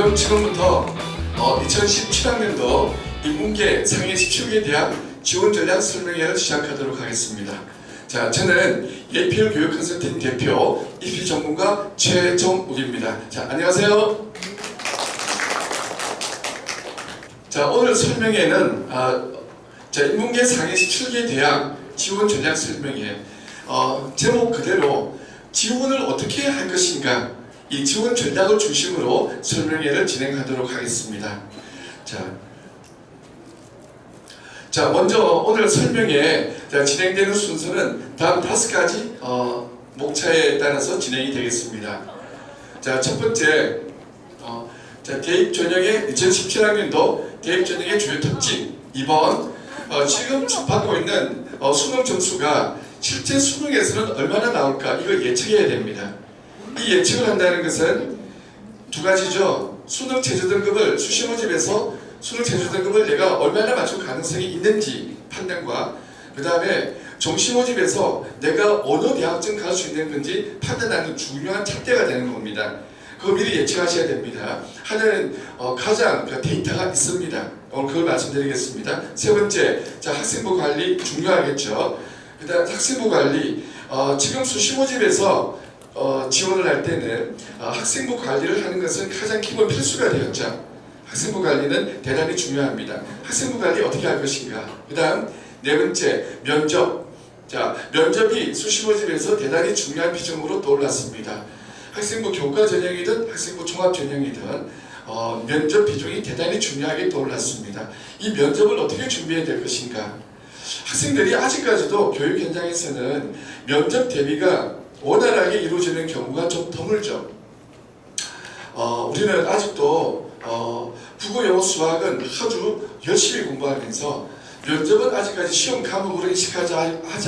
그럼 지금부터 2017학년도 인문계 상해 17개 대학 지원 전략 설명회를 시작하도록 하겠습니다. 자, 저는 예필 교육 컨설팅 대표 입시 전문가 최정욱입니다. 자, 안녕하세요. 자, 오늘 설명회는 인문계 상해 17개 대학 지원 전략 설명회, 제목 그대로 지원을 어떻게 할 것인가, 이 지원 전략을 중심으로 설명회를 진행하도록 하겠습니다. 자, 먼저 오늘 설명회 진행되는 순서는 다음 5가지 목차에 따라서 진행이 되겠습니다. 자, 첫 번째, 대입 전형의 2017학년도 대입 전형의 주요 특징. 2번, 지금 받고 있는 수능 점수가 실제 수능에서는 얼마나 나올까, 이걸 예측해야 됩니다. 이 예측을 한다는 것은 두 가지죠. 수능 최저 등급을 수시 모집에서 수능 최저 등급을 내가 얼마나 맞출 가능성이 있는지 판단과, 그 다음에 정시 모집에서 내가 어느 대학쯤 갈 수 있는 건지 판단하는 중요한 잣대가 되는 겁니다. 그거 미리 예측하셔야 됩니다. 하나는 가장 데이터가 있습니다. 오늘 그걸 말씀드리겠습니다. 세 번째, 학생부 관리 중요하겠죠. 그 다음 학생부 관리, 지금 수시 모집에서 지원을 할 때는 학생부 관리를 하는 것은 가장 기본 필수가 되었죠. 학생부 관리는 대단히 중요합니다. 학생부 관리 어떻게 할 것인가. 그 다음 네 번째, 면접. 자, 면접이 수시 모집에서 대단히 중요한 비중으로 떠올랐습니다. 학생부 교과 전형이든 학생부 종합 전형이든 면접 비중이 대단히 중요하게 떠올랐습니다. 이 면접을 어떻게 준비해야 될 것인가. 학생들이 아직까지도 교육 현장에서는 면접 대비가 원활하게 이루어지는 경우가 좀 드물죠. 우리는 아직도 국어, 영어, 수학은 아주 열심히 공부하면서 면접은 아직까지 시험 과목으로 인식하지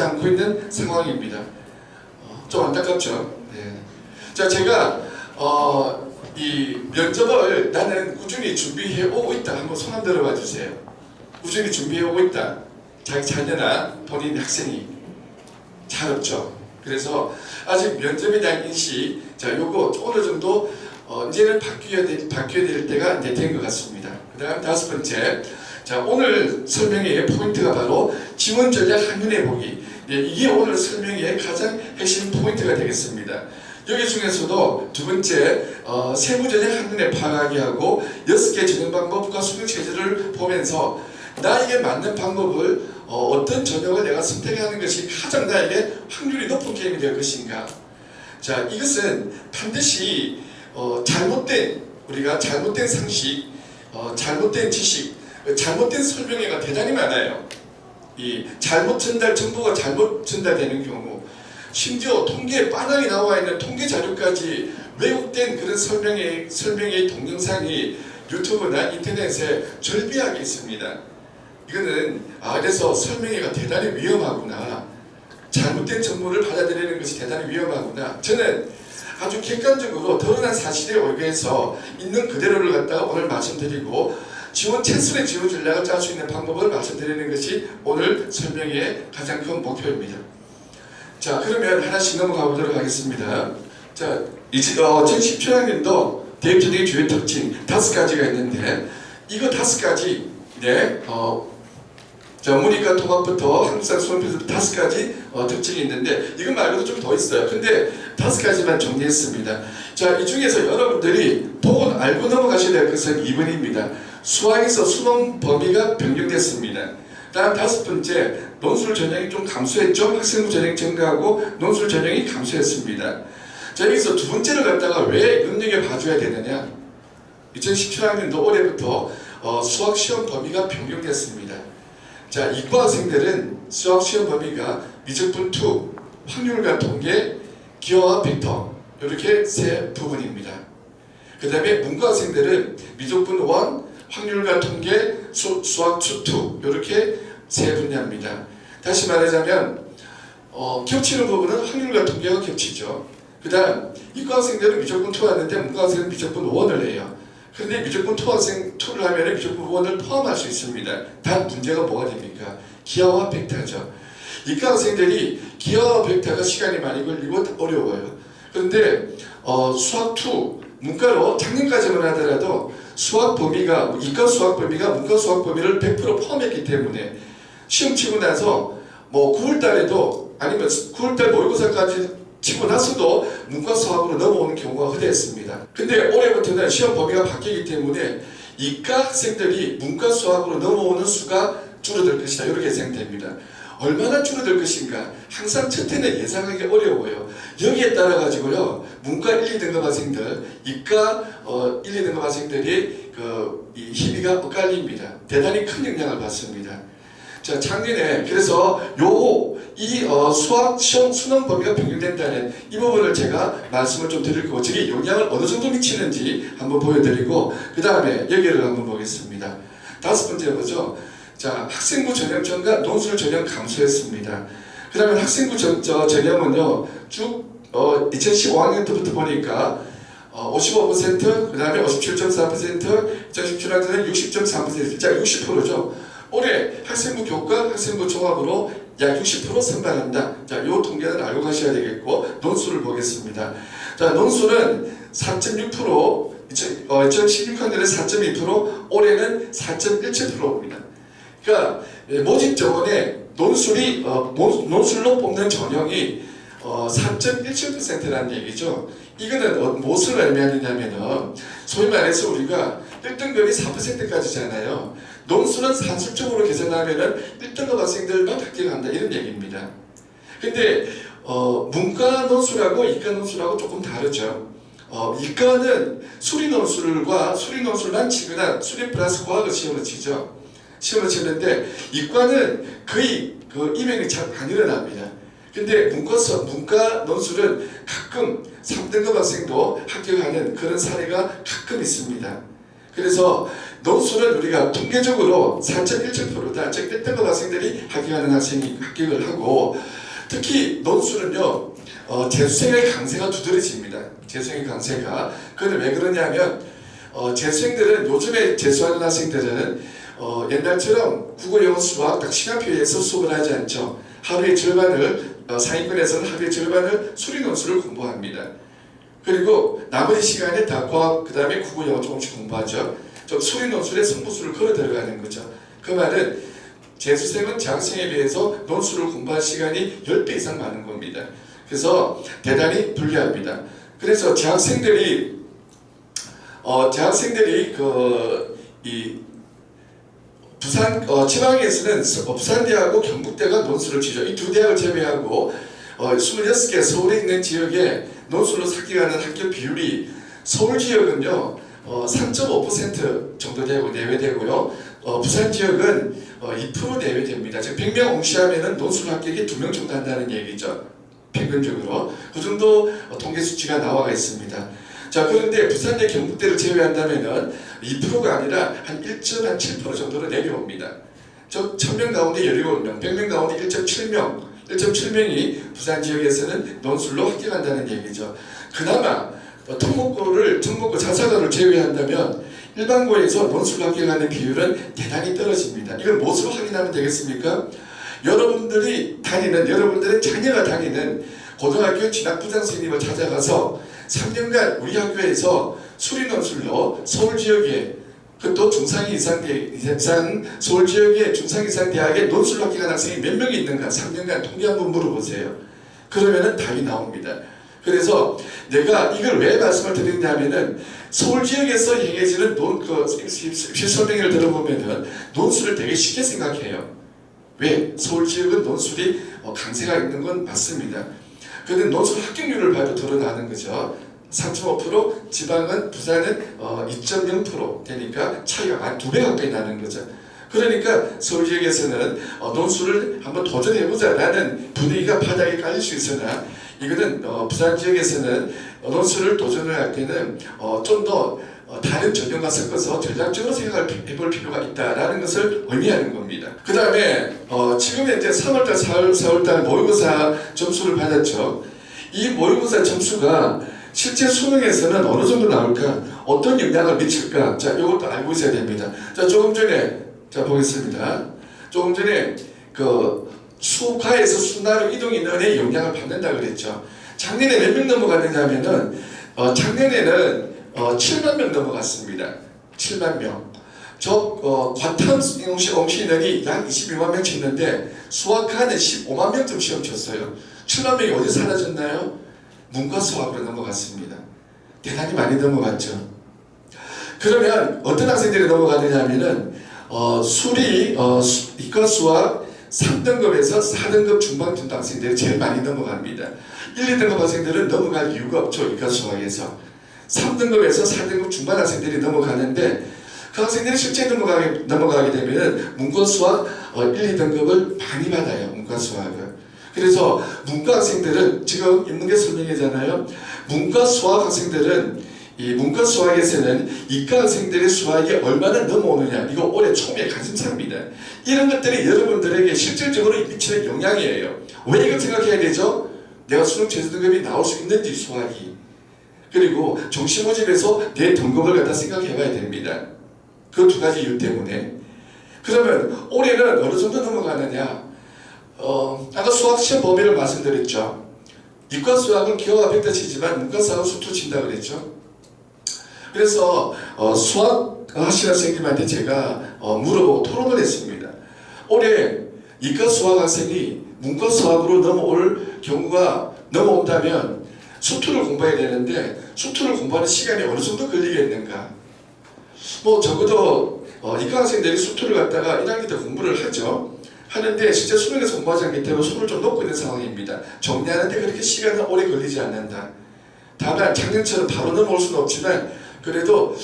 않고 있는 상황입니다. 좀 안타깝죠. 네. 자, 제가 이 면접을 나는 꾸준히 준비해 오고 있다. 한번 손 한번 들어봐 주세요. 꾸준히 준비해 오고 있다. 자기 자녀나 본인 학생이 잘 없죠. 그래서 아직 면접에 대한 인식, 요거 어느 정도 이제는 바뀌어야 될 때가 된 것 같습니다. 그 다음 다섯 번째, 오늘 설명회의 포인트가 바로 지원 전략 한눈에 보기. 이게 오늘 설명회의 가장 핵심 포인트가 되겠습니다. 여기 중에서도 두 번째, 세부 전형 한눈에 파악하게 하고 6개 전형 방법과 수능 체제를 보면서 나에게 맞는 방법을 어떤 전형을 내가 선택하는 것이 가장 나에게 확률이 높은 게임이 될 것인가. 자, 이것은 반드시 우리가 잘못된 상식, 잘못된 지식, 잘못된 설명회가 대단히 많아요. 이 정보가 잘못 전달되는 경우, 심지어 통계에 빤하게 나와 있는 통계 자료까지 왜곡된 그런 설명회의 동영상이 유튜브나 인터넷에 절비하게 있습니다. 이거는 그래서 설명회가 대단히 위험하구나, 잘못된 정보를 받아들이는 것이 대단히 위험하구나. 저는 아주 객관적으로 드러난 사실에 의거해서 있는 그대로를 갖다가 오늘 말씀드리고, 최선의 지원 전략을 짤 수 있는 방법을 말씀드리는 것이 오늘 설명회의 가장 큰 목표입니다. 자, 그러면 하나씩 넘어가 보도록 하겠습니다. 자, 2017학년도 대입 전형의 주요 특징 5가지가 있는데, 이거 5가지, 문이과 통합부터 한국사 수험표부터 5가지 특징이 있는데, 이거 말고도 좀 더 있어요. 근데 5가지만 정리했습니다. 자, 이 중에서 여러분들이 보고 알고 넘어가셔야 될 것은 2번입니다. 수학에서 수능 범위가 변경됐습니다. 다음 5번째, 논술 전형이 좀 감소했죠. 학생부 전형이 증가하고 논술 전형이 감소했습니다. 자, 여기서 두 번째를 갖다가 왜 눈여겨봐줘야 되느냐. 2017학년도 올해부터 수학 시험 범위가 변경됐습니다. 자, 이과 학생들은 수학 시험 범위가 미적분 2, 확률과 통계, 기하와 벡터, 이렇게 세 부분입니다. 그 다음에 문과 학생들은 미적분 1, 확률과 통계, 수학 2, 이렇게 세 분야입니다. 다시 말하자면 겹치는 부분은 확률과 통계가 겹치죠. 그 다음 이과 학생들은 미적분 2 왔는데 문과 학생은 미적분 1을 해요. 그런데 미적분 2를 하면 미적분 1을 포함할 수 있습니다. 단 문제가 뭐가 됩니까? 기하와 벡터죠. 이과 학생들이 기하와 벡터가 시간이 많이 걸리고 어려워요. 그런데 수학 2, 문과로 작년까지만 하더라도 수학 범위가 이과 수학 범위가 문과 수학 범위를 100% 포함했기 때문에 시험 치고 나서 뭐 9월 달에도 아니면 9월 달 모의고사까지 치고 나서도 문과 수학으로 넘어오는 경우가 허다했습니다. 근데 올해부터는 시험 범위가 바뀌기 때문에 이과 학생들이 문과 수학으로 넘어오는 수가 줄어들 것이다. 이렇게 예상됩니다. 얼마나 줄어들 것인가 항상 첫 해는 예상하기 어려워요. 여기에 따라 가지고요 문과 1, 2등급 학생들, 이과 1, 2등급 학생들이 이 희비가 엇갈립니다. 대단히 큰 영향을 받습니다. 자, 작년에 그래서 이 수학 시험 수능 범위가 변경된다는 이 부분을 제가 말씀을 좀 드릴 거고 저게 영향을 어느 정도 미치는지 한번 보여드리고 그 다음에 여기를 한번 보겠습니다. 다섯 번째 보죠. 자, 학생부 전형점과 논술 전형 감소했습니다. 그러면 학생부 전형은요 쭉 2015학년부터 보니까 55%, 그 다음에 57.4%, 2017학년은 60.3%, 자 60%죠. 올해 학생부 교과, 학생부 종합으로 약 60% 선발한다. 자, 이 통계는 알고 가셔야 되겠고 논술을 보겠습니다. 자, 논술은 4.6%, 2016학년에 4.2%, 올해는 4.17%입니다. 그러니까 모집 정원에 논술로 뽑는 전형이 4.17%라는 얘기죠. 이거는 무엇을 의미하느냐면은 소위 말해서 우리가 1등급이 4%까지잖아요. 논술은 산술적으로 계산하면은 1등급 학생들만 합격한다 이런 얘기입니다. 근데 문과 논술하고 이과 논술하고 조금 다르죠. 이과는 수리 논술과 수리 논술만 치거나 수리 플러스 과학을 시험을 치죠. 시험을 치는데 이과는 거의 이면이 잘 안 일어납니다. 근데 문과 논술은 가끔 3등급 학생도 합격하는 그런 사례가 가끔 있습니다. 그래서 논술은 우리가 통계적으로 4.17%다. 즉 1등급 학생들이 합격하는 학생이 합격을 하고 특히 논술은요 재수생의 강세가 두드러집니다. 재수생의 강세가. 그건 왜 그러냐면 재수생들은 요즘에 재수하는 학생들은 옛날처럼 국어, 영어, 수학 딱 시간표에서 수업을 하지 않죠. 하루의 절반을 상위권에서는 하루의 절반을 수리 논술을 공부합니다. 그리고 나머지 시간에 다 과학, 그 다음에 국어, 영어 조금씩 공부하죠. 좀 수리 논술에 승부수를 걸어 들어가는 거죠. 그 말은 재수생은 재학생에 비해서 논술을 공부할 시간이 10배 이상 많은 겁니다. 그래서 대단히 불리합니다. 그래서 재학생들이 부산 지방에서는 부산대하고 경북대가 논술을 치죠. 이 두 대학을 제외하고 26개 서울에 있는 지역에 논술로 합격하는 학교 비율이 서울 지역은요 3.5% 정도 되고 내외되고요. 부산 지역은 2% 내외됩니다. 즉 100명 응시하면은 논술 합격이 2명 정도 한다는 얘기죠. 평균적으로 그 정도 통계 수치가 나와 있습니다. 자, 그런데 부산대 경북대를 제외한다면은 2%가 아니라 한 1.7% 정도로 내려옵니다. 즉 1000명 가운데 17명, 100명 가운데 1.7명이 부산 지역에서는 논술로 합격한다는 얘기죠. 그나마 특목고 자사고를 제외한다면 일반고에서 논술로 합격하는 비율은 대단히 떨어집니다. 이걸 무엇으로 확인하면 되겠습니까? 여러분들의 자녀가 다니는 고등학교 진학부장 선생님을 찾아가서 3년간 우리 학교에서 수리 논술로 서울 지역에 또 중상위 이상 서울 지역의 중상위 이상 대학에 논술로 합격한 학생이 몇 명이 있는가 3년간 통계 한번 물어보세요. 그러면은 답이 나옵니다. 그래서 내가 이걸 왜 말씀을 드리냐면은 서울 지역에서 행해지는 실설명회를 들어보면은 논술을 되게 쉽게 생각해요. 왜? 서울 지역은 논술이 강세가 있는 건 맞습니다. 그런데 논술 합격률을 봐도 드러나는 거죠. 3.5%, 지방은 부산은 2.0% 되니까 차이가 한 2배 가까이 나는 거죠. 그러니까 서울 지역에서는 논술을 한번 도전해보자라는 분위기가 바닥에 깔릴 수 있으나 이거는 부산 지역에서는 논술을 도전을 할 때는 좀 더 다른 전형과 섞어서 전략적으로 생각해볼 필요가 있다라는 것을 의미하는 겁니다. 그 다음에 지금 현재 3월달, 4월달 모의고사 점수를 받았죠. 이 모의고사 점수가 실제 수능에서는 어느 정도 나올까? 어떤 영향을 미칠까? 자, 이것도 알고 있어야 됩니다. 자, 조금 전에 보겠습니다. 조금 전에 수가에서 수나로 이동 인원의 영향을 받는다 그랬죠. 작년에 몇 명 넘어갔느냐면은 작년에는 7만 명 넘어갔습니다. 7만 명. 과탐 응시 인원이 약 22만 명 쳤는데 수학과는 15만 명쯤 시험 쳤어요. 7만 명이 어디 사라졌나요? 문과 수학으로 넘어갔습니다. 대단히 많이 넘어갔죠. 그러면 어떤 학생들이 넘어가느냐 하면은 이과 수학 3등급에서 4등급 중반 정도 학생들이 제일 많이 넘어갑니다. 1, 2등급 학생들은 넘어갈 이유가 없죠. 이과 수학에서 3등급에서 4등급 중반 학생들이 넘어가는데 그 학생들이 실제 넘어가게 되면 문과 수학 1, 2등급을 많이 받아요. 문과 수학을. 그래서 문과 학생들은 지금 인문계 설명이잖아요. 문과 수학 학생들은 이 문과 수학에서는 이과 학생들의 수학이 얼마나 넘어오느냐, 이거 올해 초미의 관심사입니다. 이런 것들이 여러분들에게 실질적으로 미치는 영향이에요. 왜 이걸 생각해야 되죠? 내가 수능 최저 등급이 나올 수 있는지 수학이. 그리고 정시 모집에서 내 등급을 갖다 생각해 봐야 됩니다. 그 두 가지 이유 때문에. 그러면 올해는 어느 정도 넘어가느냐? 아까 수학 시험 범위를 말씀드렸죠. 이과 수학은 기호가 100대 치지만 문과 수학은 수투 친다 그랬죠. 그래서 수학 하시는 선생님한테 제가 물어보고 토론을 했습니다. 올해 이과 수학 학생이 문과 수학으로 넘어올 경우가 넘어온다면 수투를 공부해야 되는데 수투를 공부하는 시간이 어느 정도 걸리겠는가? 뭐 적어도 이과 학생들이 수투를 갖다가 1학기 때 공부를 하죠. 하는데 실제 수능에서 공부하지 않기 때문에 수를 좀 놓고 있는 상황입니다. 정리하는데 그렇게 시간은 오래 걸리지 않는다. 다만 작년처럼 바로 넘어올 수는 없지만 그래도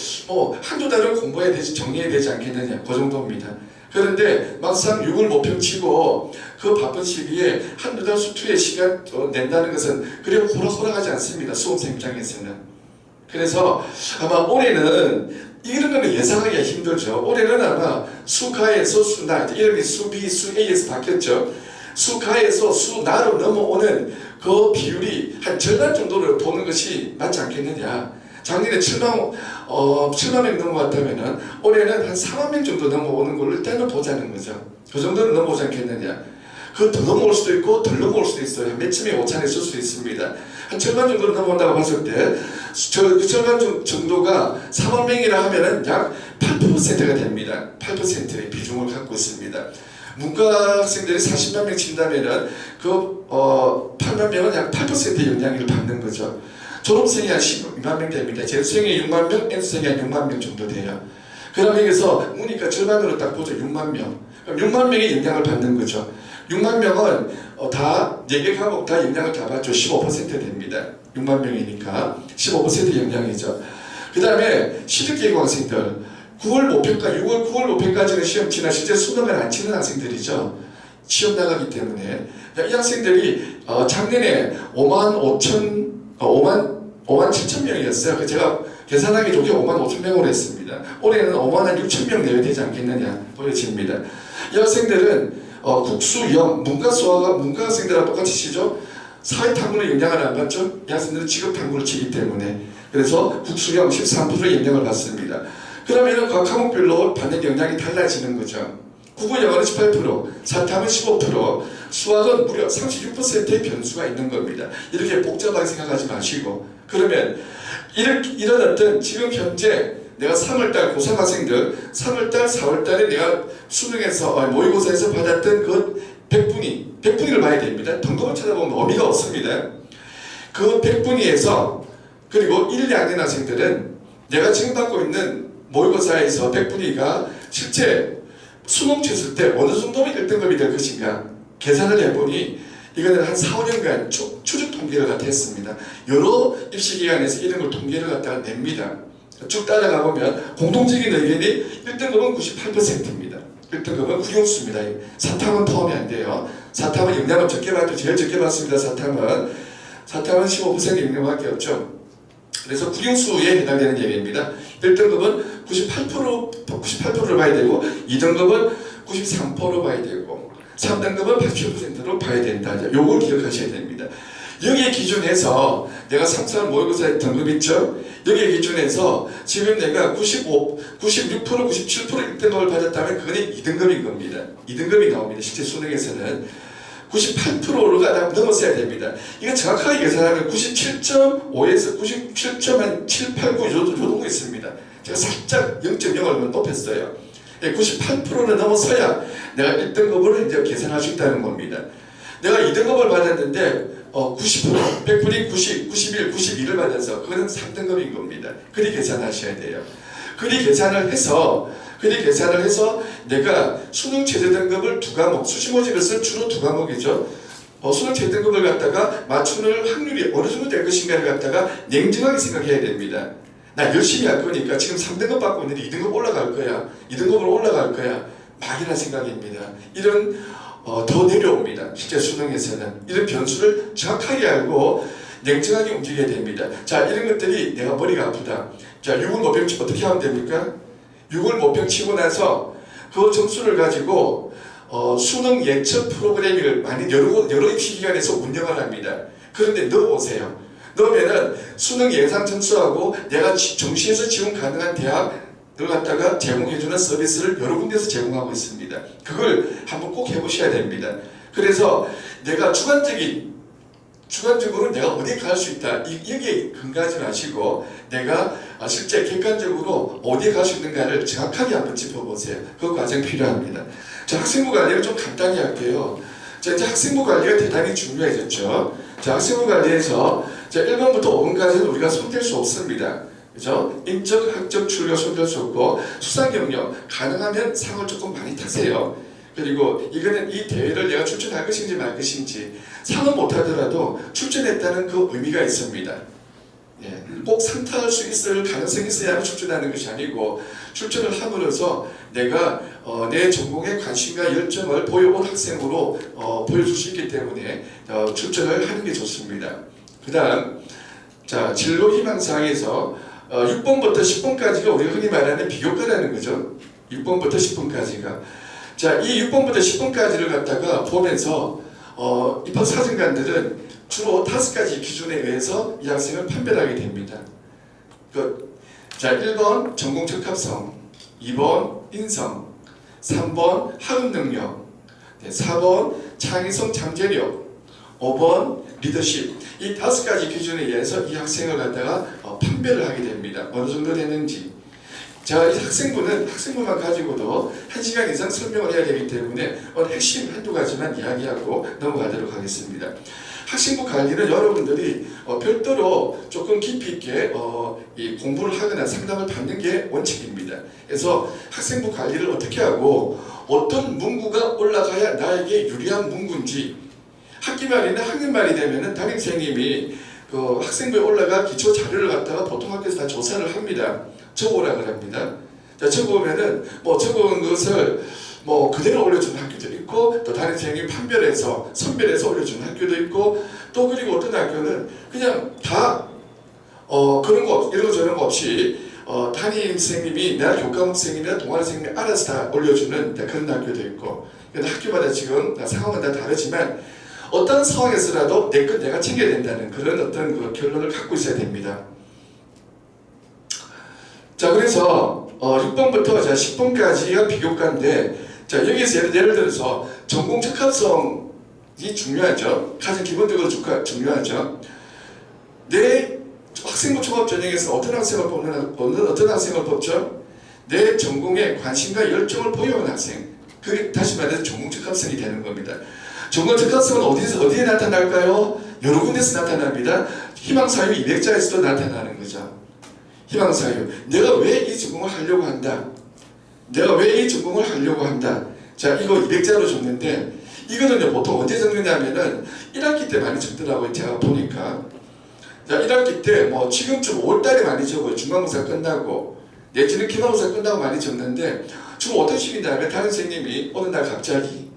한두 달을 공부해야 되지, 정리해야 되지 않겠느냐, 그 정도입니다. 그런데 막상 6월 모평치고 그 바쁜 시기에 한두 달 수투에 시간 낸다는 것은 그리 호락호락하지 않습니다. 수험생 입장에서는. 그래서 아마 올해는 이런 거는 예상하기가 힘들죠. 올해는 아마 수가에서 수나, 이름이 수비, 수A에서 바뀌었죠. 수가에서 수나로 넘어오는 그 비율이 한 절반 정도를 보는 것이 맞지 않겠느냐. 작년에 7만 명 넘어갔다면은 올해는 한 4만 명 정도 넘어오는 걸로 일단은 보자는 거죠. 그 정도는 넘어오지 않겠느냐. 그 더 넘어올 수도 있고 덜 넘어올 수도 있어요. 몇 쯤에 오차가 있을 수도 있습니다. 한 절반 정도로 넘어온다고 봤을 때 그 절반 정도가 4만 명이라 하면은 약 8%가 됩니다. 8%의 비중을 갖고 있습니다. 문과 학생들이 40만 명 친다면은 그 8만 명은 약 8%의 영향을 받는 거죠. 졸업생이 한 12만 명 됩니다. 재수생이 6만 명, N수생이 한 6만 명 정도 돼요. 그러면 여기서 문이과 절반으로 딱 보죠. 6만 명. 그럼 6만 명의 영향을 받는 거죠. 6만 명은 다 4개 과목 다 영향을 다 받죠. 15% 됩니다. 6만 명이니까 15% 영향이죠. 그 다음에 시특계공 학생들 9월 모평가, 6월 9월 모평까지는 시험 치나 실제 수능을 안 치는 학생들이죠. 시험 나가기 때문에 이 학생들이 작년에 5만 7천 명이었어요. 제가 계산하기 좋게 5만 5천 명으로 했습니다. 올해는 5만 6천 명 내외 되지 않겠느냐 보여집니다. 이 학생들은 국수, 영, 문과 수학과 문과 학생들하고 똑같이 치죠. 사회탐구는 영향을 안 받죠. 이 학생들은 직업탐구를 치기 때문에. 그래서 국수형 13%의 영향을 받습니다. 그러면 각 과목별로 받는 영향이 달라지는 거죠. 국어 영어는 18%, 사탐은 15%, 수학은 무려 36%의 변수가 있는 겁니다. 이렇게 복잡하게 생각하지 마시고. 그러면 이런 어떤 지금 현재 내가 3월달 고3 학생들 3월달, 4월달에 내가 수능에서 모의고사에서 받았던 그 100분위를 봐야 됩니다. 등급을 찾아보면 의미가 없습니다. 그 100분위에서 그리고 1, 2학년 학생들은 내가 지금 받고 있는 모의고사에서 100분위가 실제 수능 쳤을 때 어느 정도면 1등급이 될 것인가 계산을 해보니 이거는 한 4, 5년간 추적 통계를 갖다 했습니다. 여러 입시기관에서 이런 걸 통계를 갖다가 냅니다. 쭉 따라가 보면 공통적인 의견이 1등급은 98%입니다. 1등급은 국영수입니다. 사탐은 포함이 안 돼요. 사탐은 영향을 적게 받죠. 제일 적게 받습니다. 사탐은 15%의 영향밖에 없죠. 그래서 국영수에 해당되는 얘기입니다. 1등급은 98%를 봐야 되고 2등급은 93%로 봐야 되고 3등급은 87%로 봐야 된다. 요걸 기억하셔야 됩니다. 여기에 기준해서 내가 3, 4월 모의고사의 등급 있죠? 여기에 기준해서 지금 내가 96%, 97% 1등급을 받았다면 그거는 2등급인 겁니다. 2등급이 나옵니다. 실제 수능에서는 98%가 넘었어야 됩니다. 이거 정확하게 계산하면 97.5에서 97.7, 8, 9 요 정도 있습니다. 제가 살짝 0.0을 높였어요. 98%를 넘어서야 내가 1등급을 이제 계산할 수 있다는 겁니다. 내가 2등급을 받았는데 90%, 100분이 90, 91, 92를 받아서 그거는 3등급인 겁니다. 그리 계산하셔야 돼요. 그리 계산을 해서 내가 수능 최저 등급을 2과목, 수시 모집에서 주로 2과목이죠. 수능 최저 등급을 갖다가 맞추는 확률이 어느 정도 될 것인가를 갖다가 냉정하게 생각해야 됩니다. 나 열심히 할 거니까 지금 3등급 받고 있는데 2등급 올라갈 거야. 2등급으로 올라갈 거야. 막연한 생각입니다. 이런 더 내려옵니다. 실제 수능에서는 이런 변수를 정확하게 알고 냉정하게 움직여야 됩니다. 자, 이런 것들이 내가 머리가 아프다. 자, 6을 모평 어떻게 하면 됩니까? 6을 모평 치고 나서 그 점수를 가지고 수능 예측 프로그래밍을 많이 여러 입시기관에서 운영을 합니다. 그런데 넣어보세요. 넣으면은 수능 예상 점수하고 내가 정시에서 지원 가능한 대학을 갖다가 제공해주는 서비스를 여러 군데서 제공하고 있습니다. 그걸 한번 꼭 해보셔야 됩니다. 그래서 내가 주관적으로 내가 어디에 갈 수 있다. 여기에 근거하지 마시고 내가 실제 객관적으로 어디에 갈 수 있는가를 정확하게 한번 짚어보세요. 그 과정 필요합니다. 자, 학생부 관리를 좀 간단히 할게요. 자, 이제 학생부 관리가 대단히 중요해졌죠. 자, 학생부 관리에서 자, 1번부터 5번까지는 우리가 손댈 수 없습니다. 그죠? 인적, 학적, 출력 손댈 수 없고 수상 경력 가능하면 상을 조금 많이 타세요. 그리고 이거는 이 대회를 내가 출전할 것인지 말 것인지 상은 못하더라도 출전했다는 그 의미가 있습니다. 예, 꼭 상 탈 수 있을 가능성이 있어야만 출전하는 것이 아니고 출전을 함으로써 내가 내 전공에 관심과 열정을 보여온 학생으로 보여줄 수 있기 때문에 출전을 하는 게 좋습니다. 그 다음 자, 진로 희망사항에서 6번부터 10번까지가 우리가 흔히 말하는 비교과라는 거죠. 6번부터 10번까지가 자, 이 6번부터 10번까지를 갖다가 보면서 입학 사정관들은 주로 5가지 기준에 의해서 이 학생을 판별하게 됩니다. 자, 1번 전공 적합성, 2번 인성, 3번 학업 능력, 4번 창의성 잠재력, 5번 리더십. 이 5가지 기준에 의해서 이 학생을 갖다가 판별을 하게 됩니다. 어느 정도 되는지. 자, 이 학생부만 가지고도 1시간 이상 설명을 해야 되기 때문에 핵심 한두 가지만 이야기하고 넘어가도록 하겠습니다. 학생부 관리는 여러분들이 별도로 조금 깊이 있게 이 공부를 하거나 상담을 받는 게 원칙입니다. 그래서 학생부 관리를 어떻게 하고 어떤 문구가 올라가야 나에게 유리한 문구인지 학기 말이나 학년 말이 되면은 담임선생님이 그 학생부에 올라가 기초 자료를 갖다가 보통 학교에서 다 조사를 합니다. 적어오라 그럽니다. 자, 적어오면은 적어온 것을 그대로 올려주는 학교도 있고 또 담임선생님이 판별해서 선별해서 올려주는 학교도 있고 또 그리고 어떤 학교는 그냥 다 그런 거 이러저런 거 없이 담임선생님이 내가 교과목 선생님이나 동아리 선생님이 알아서 다 올려주는 그런 학교도 있고 학교마다 지금 상황은 다 다르지만 어떤 상황에서라도 내 것 내가 챙겨야 된다는 그런 어떤 그 결론을 갖고 있어야 됩니다. 자, 그래서 6번부터 10번까지가 비교과인데 자, 여기서 예를 들어서 전공 적합성이 중요하죠. 가장 기본적으로 중요하죠. 내 학생부 종합 전형에서 어떤 학생을 어떤 학생을 뽑죠? 내 전공에 관심과 열정을 보여온 학생. 그게 다시 말해서 전공 적합성이 되는 겁니다. 전공 적합성은 어디에 나타날까요? 여러 군데서 나타납니다. 희망사유 200자에서도 나타나는 거죠. 희망사유. 내가 왜 이 전공을 하려고 한다. 내가 왜 이 전공을 하려고 한다. 자, 이거 200자로 줬는데 이거는요 보통 언제 적느냐면은 1학기 때 많이 적더라고요. 제가 보니까. 자, 1학기 때 지금쯤 5월달에 많이 적어요. 중간고사 끝나고 내지는 기말고사 끝나고 많이 적는데 주로 어떤 식이냐면 다른 선생님이 어느 날 갑자기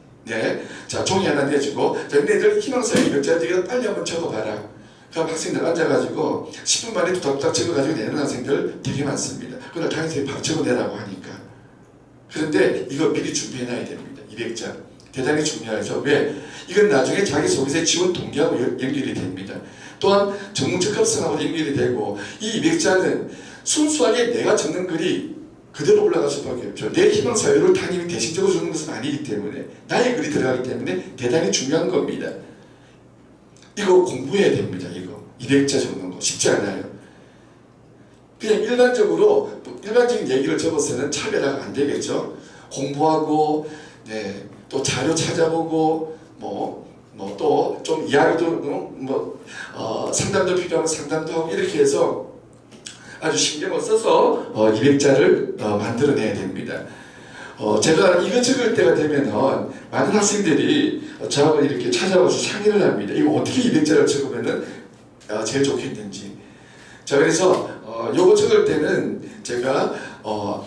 자, 종이 하나 내주고 자, 너희들 희망사유 200자들이 빨리 한번 적어봐라. 그럼 학생들 앉아가지고 10분 만에 뚝딱 적어가지고 내는 학생들 되게 많습니다. 그러나 담임선생님이 바로 적어내라고 하니까. 그런데 이거 미리 준비해놔야 됩니다. 200자. 대단히 중요하죠. 왜? 이건 나중에 자기소개서의 지원 동기하고 연결이 됩니다. 또한 전공 적합성하고 연결이 되고 이 200자는 순수하게 내가 적는 글이 그대로 올라갈 수밖에 없죠. 내 희망사회를 타님이 대신적으로 주는 것은 아니기 때문에 나의 글이 들어가기 때문에 대단히 중요한 겁니다. 이거 공부해야 됩니다. 이거 200자 적는 거 쉽지 않아요. 그냥 일반적인 얘기를 적어서는 차별화가 안 되겠죠. 공부하고 또 자료 찾아보고 또 좀 이야기도 상담도 필요하면 상담도 하고 이렇게 해서 아주 신경을 써서 200자를 만들어내야 됩니다. 제가 이거 적을 때가 되면 많은 학생들이 저하고 이렇게 찾아와서 상의를 합니다. 이거 어떻게 200자를 적으면 제일 좋겠는지. 자, 그래서 요거 적을 때는 제가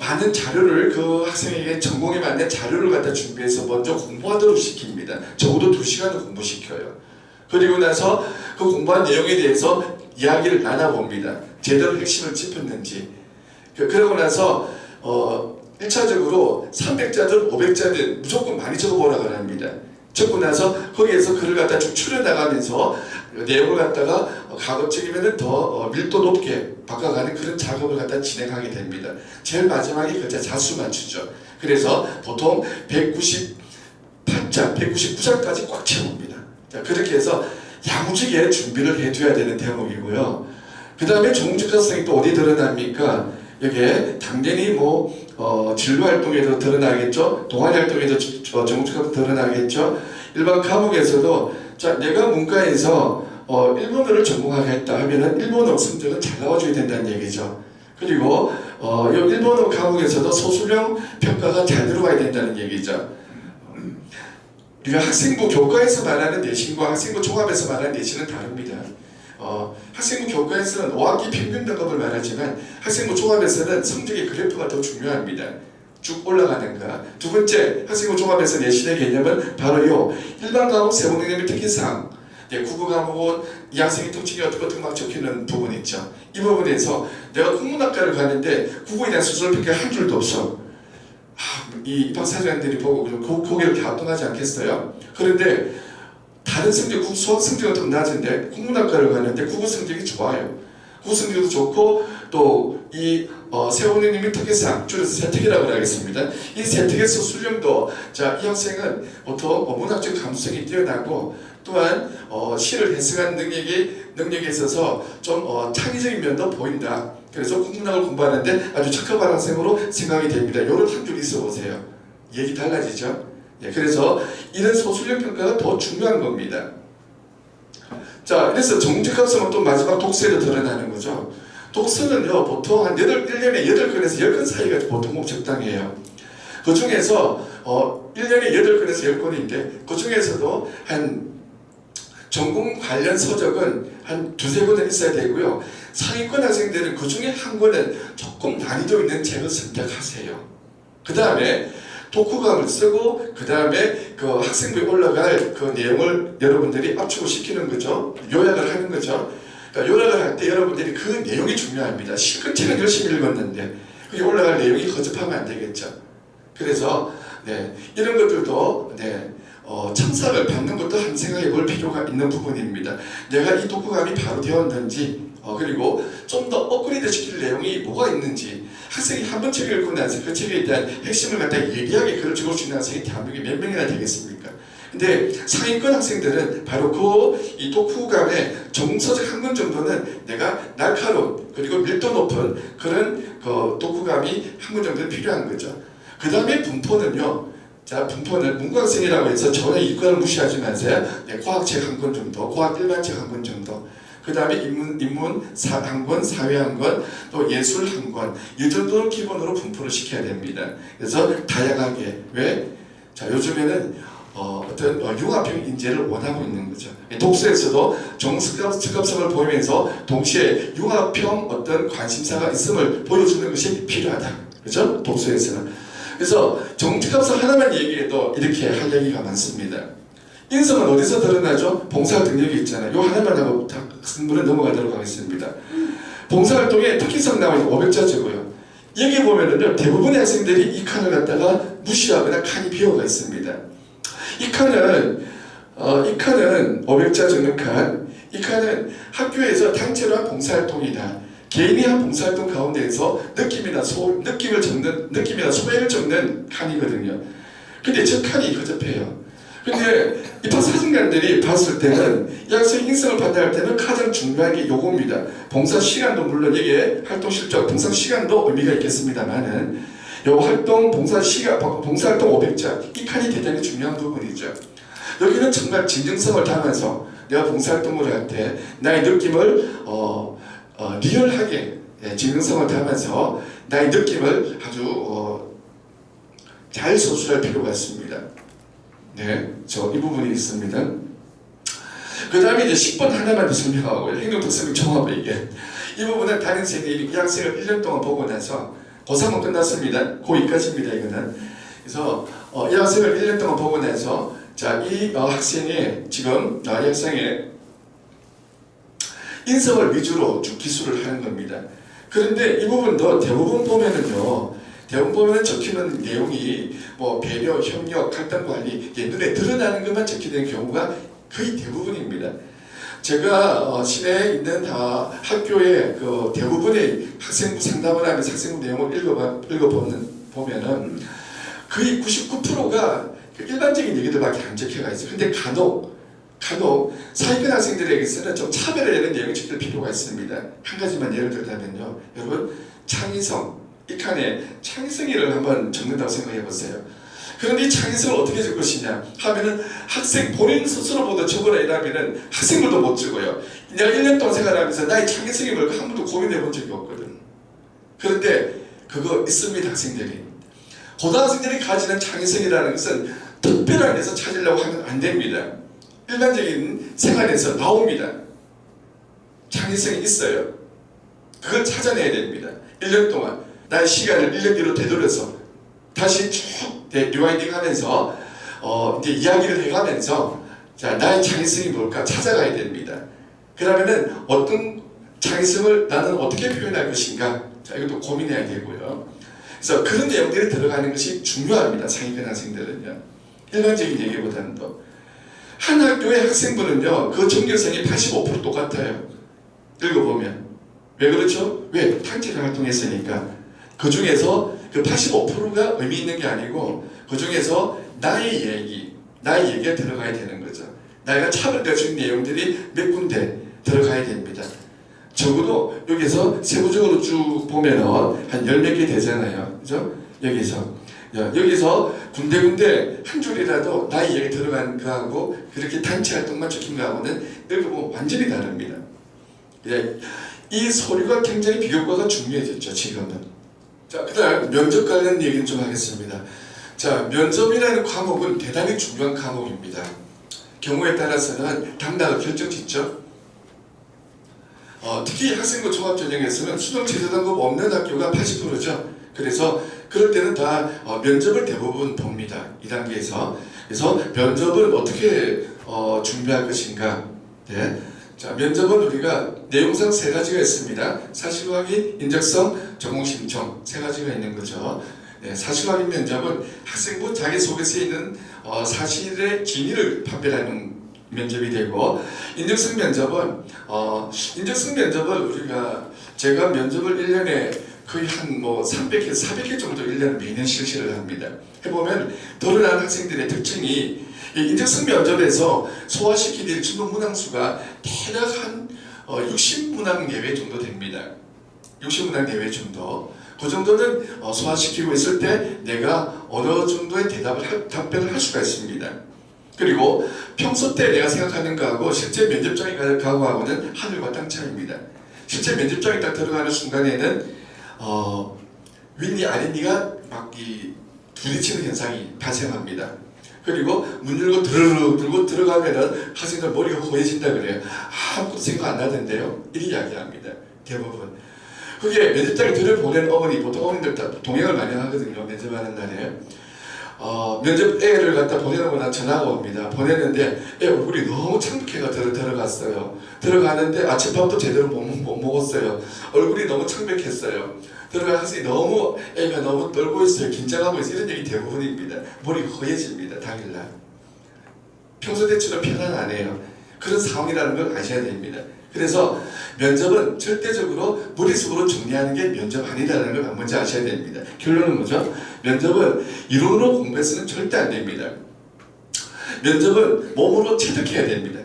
많은 자료를 그 학생에게 전공에 맞는 자료를 갖다 준비해서 먼저 공부하도록 시킵니다. 적어도 2시간을 공부시켜요. 그리고 나서 그 공부한 내용에 대해서 이야기를 나눠봅니다. 제대로 핵심을 짚었는지. 그러고 나서 1차적으로 300자든 500자든 무조건 많이 적어보라고 합니다. 적고 나서 거기에서 글을 갖다 쭉 추려나가면서 내용을 갖다가 가급적이면 더 밀도 높게 바꿔가는 그런 작업을 갖다 진행하게 됩니다. 제일 마지막에 글자 자수 맞추죠. 그래서 보통 198자, 199자까지 꽉 채웁니다. 자, 그렇게 해서 야무지게 준비를 해둬야 되는 대목이고요. 그 다음에 종직학생이 또 어디 드러납니까? 여기에 당연히 진로활동에도 드러나겠죠. 동아리활동에도 종직학생 드러나겠죠. 일반 과목에서도 자, 내가 문과에서 일본어를 전공하겠다 하면은 일본어 성적은 잘 나와줘야 된다는 얘기죠. 그리고 이 일본어 과목에서도 소수령 평가가 잘 들어가야 된다는 얘기죠. 우리가 학생부 교과에서 말하는 내신과 학생부 종합에서 말하는 내신은 다릅니다. 학생부 교과에서는 5학기 평균 등급을 말하지만 학생부 종합에서는 성적의 그래프가 더 중요합니다. 쭉 올라가는 거. 두 번째, 학생부 종합에서 내신의 개념은 바로 요 일반 과목 세부 능력의 특기사항, 국어 과목은 이 학생의 특징이 어떻게 막 적히는 부분 있죠. 이 부분에서 내가 국문학과를 가는데 국어에 대한 수술 평가 한 줄도 없어. 이 박사장들이 보고 고개를 갸우뚱하지 않겠어요? 그런데 다른 성적, 수학 성적은 좀 낮은데 국문학과를 가는데 국어 성적이 좋아요. 국어 성적도 좋고 또 이 세훈님이 특기사항, 줄여서 세특이라고 하겠습니다. 이 세특에서 수령도 자, 이 학생은 보통 문학적 감수성이 뛰어나고 또한 시를 해석하는 능력에 있어서 좀 창의적인 면도 보인다. 그래서 국문학을 공부하는데 아주 적합한 학생으로 생각이 됩니다. 요런 한 줄 있어 보세요. 얘기 달라지죠? 그래서 이런 소수령 평가가 더 중요한 겁니다. 자, 그래서 정직합성은 또 마지막 독서에도 드러나는 거죠. 독서는요, 보통 한 1년에 8권에서 10권 사이가 보통 적당해요. 그 중에서 1년에 8권에서 10권인데 그 중에서도 한 전공 관련 서적은 한 2-3권은 있어야 되고요. 상위권 학생들은 그 중에 한 권은 조금 난이도 있는 책을 선택하세요. 그 다음에 독후감을 쓰고 그 다음에 그 학생부에 올라갈 그 내용을 여러분들이 압축을 시키는 거죠. 요약을 하는 거죠. 그러니까 요약을 할 때 여러분들이 그 내용이 중요합니다. 실컷 책은 열심히 읽었는데 그게 올라갈 내용이 허접하면 안 되겠죠. 그래서 이런 것들도 첨삭을 받는 것도 한 생각해 볼 필요가 있는 부분입니다. 내가 이 독후감이 바로 되었는지 그리고 좀 더 업그레이드 시킬 내용이 뭐가 있는지 학생이 한 번 책을 읽고 나서 그 책에 대한 핵심을 갖다 예리하게 글을 적을 수 있는 학생이 대한민국에 몇 명이나 되겠습니까? 근데 상위권 학생들은 바로 이 독후감의 정서적 한 권 정도는 내가 날카로운 그리고 밀도 높은 그런 그 독후감이 한 권 정도는 필요한 거죠. 그 다음에 분포는요. 자, 분포는 문과학생이라고 해서 전혀 이과를 무시하지 마세요. 과학책 한 권 정도, 과학 일반책 한 권 정도. 그 다음에 인문 한 권, 사회 한 권, 또 예술 한 권. 이 정도는 기본으로 분포를 시켜야 됩니다. 그래서 다양하게. 왜? 자, 요즘에는 어떤 융합형 인재를 원하고 있는 거죠. 독서에서도 정특합성을 보이면서 동시에 융합형 어떤 관심사가 있음을 보여주는 것이 필요하다. 그죠? 독서에서는. 그래서 정특합성 하나만 얘기해도 이렇게 할 얘기가 많습니다. 인성은 어디서 드러나죠? 봉사활동 여기 있잖아요. 요 하나만 하고 승부는 넘어가도록 하겠습니다. 봉사활동에 특기성 나와있는 500자적고요. 여기 보면은요, 대부분의 학생들이 이 칸을 갖다가 무시하거나 칸이 비어가 있습니다. 이 칸은 500자 적는 칸. 이 칸은 학교에서 단체로 한 봉사활동이다. 개인이 한 봉사활동 가운데에서 느낌이나 소외를 적는 칸이거든요. 근데 저 칸이 허접해요. 근데 입학 사진관들이 봤을 때는 이 학생 인성을 판단할 때는 가장 중요한 게 요겁니다. 봉사 시간도 물론 이게 활동 실적, 봉사 시간도 의미가 있겠습니다만은 요 활동 봉사 시간, 봉사활동 500자 이 칸이 대단히 중요한 부분이죠. 여기는 정말 진정성을 담아서 내가 봉사활동을 할 때 나의 느낌을 리얼하게 진정성을 담아서 나의 느낌을 아주 잘 서술할 필요가 있습니다. 네, 저 이 부분이 있습니다. 그 다음에 이제 10번 하나만 더 설명하고요. 행동특성의 종합을 이게. 이 부분은 다른 선생님이 이 학생을 1년 동안 보고 나서 고3은 끝났습니다. 고2까지입니다, 이거는. 그래서 이 학생을 1년 동안 보고 나서 자, 이 학생의 지금 이 학생의 인성을 위주로 쭉 기술을 하는 겁니다. 그런데 이 부분도 대부분 보면은요. 대부분 보면 적히는 내용이 뭐 배려, 협력, 갈등 관리 눈에 드러나는 것만 적히는 경우가 거의 대부분입니다. 제가 시내에 있는 학교의 그 대부분의 학생부 상담을 하면서 학생부 내용을 읽어보면은 거의 99%가 일반적인 얘기들밖에 안 적혀가 있어요. 근데 간혹 사회권 학생들에게서는 좀 차별화되는 내용이 적힐 필요가 있습니다. 한 가지만 예를 들자면요. 여러분 창의성 이 칸에 창의성이를 한번 적는다고 생각해 보세요. 그런데 이 창의성을 어떻게 줄 것이냐 하면은 학생 본인 스스로보다 적어라 이라면은 학생들도 못 적어요. 내가 1년 동안 생활하면서 나의 창의성이 뭘까 한 번도 고민해 본 적이 없거든. 그런데 그거 있습니다. 학생들이. 고등학생들이 가지는 창의성이라는 것은 특별한 데서 찾으려고 하면 안 됩니다. 일반적인 생활에서 나옵니다. 창의성이 있어요. 그걸 찾아내야 됩니다. 1년 동안 나의 시간을 1년 뒤로 되돌려서 다시 쭉 리와인딩 하면서 이제 이야기를 해가면서 자, 나의 창의성이 뭘까 찾아가야 됩니다. 그러면은 어떤 창의성을 나는 어떻게 표현할 것인가 자, 이것도 고민해야 되고요. 그래서 그런 내용들이 들어가는 것이 중요합니다. 상위권 학생들은요. 일반적인 얘기보다는 더. 한 학교의 학생부는요. 그 정결성이 85% 똑같아요. 읽어보면. 왜 그렇죠? 왜? 단체로 활동했으니까. 그 중에서 그 85%가 의미 있는 게 아니고 그 중에서 나의 얘기가 들어가야 되는 거죠. 내가 차별될 수 있는 내용들이 몇 군데 들어가야 됩니다. 적어도 여기서 세부적으로 쭉 보면은 한 10몇 개 되잖아요. 그죠? 여기서 군데군데 한 줄이라도 나의 얘기 들어간 거하고 그렇게 단체 활동만 적힌 거하고는 읽어보면 완전히 다릅니다. 이 서류가 굉장히 비교과가 중요해졌죠, 지금은. 자, 그 다음 면접 관련 얘기는 좀 하겠습니다. 자, 면접이라는 과목은 대단히 중요한 과목입니다. 경우에 따라서는 당락을 결정짓죠. 특히 학생부 종합전형에서는 수능체제 등급 없는 학교가 80%죠. 그래서 그럴 때는 다 면접을 대부분 봅니다. 2단계에서. 그래서 면접을 어떻게 준비할 것인가. 네. 자, 면접은 우리가 내용상 3가지가 있습니다. 사실확인, 인적성, 전공신청 3가지가 있는 거죠. 네, 사실확인 면접은 학생부 자기소개서에 있는 사실의 진위를 판별하는 면접이 되고, 인적성 면접은 제가 면접을 1년에 거의 한 300회, 400회 정도 1년에 매년 실시를 합니다. 해보면 드러난 학생들의 특징이 인적성 면접에서 소화시키는 진로 문항수가 대략 한 60문항 내외 정도 됩니다. 60문항 내외 정도. 그 정도는 소화시키고 있을 때 내가 어느 정도의 답변을 할 수가 있습니다. 그리고 평소 때 내가 생각하는 거하고 실제 면접장에 가고 하고는 하늘과 땅 차이입니다. 실제 면접장에 딱 들어가는 순간에는 윗니 아랫니가 막 부딪히는 현상이 발생합니다. 그리고 문 열고 드르륵 들고 들어가면은 학생들 머리가 허해진다 그래요. 아무것도 생각 안 나던데요. 이렇게 이야기합니다. 대부분. 그게 면접장에 들여보낸 어머니, 보통 어머니들 다 동행을 많이 하거든요. 면접하는 날에. 면접 애를 갖다 보내놓고 난 전화가 옵니다. 보냈는데 애 얼굴이 너무 창백해가 들어갔어요. 들어가는데 아침밥도 제대로 못 먹었어요. 얼굴이 너무 창백했어요. 들어간 학생이 애가 너무 떨고 있어요. 긴장하고 있어요. 이런 얘기 대부분입니다. 머리가 허해집니다. 당일날. 평소 대처럼 편안 안 해요. 그런 상황이라는 걸 아셔야 됩니다. 그래서 면접은 절대적으로 무리수로 정리하는 게 면접 아니라는 걸 먼저 아셔야 됩니다. 결론은 뭐죠? 면접은 이론으로 공부해서는 절대 안 됩니다. 면접은 몸으로 체득해야 됩니다.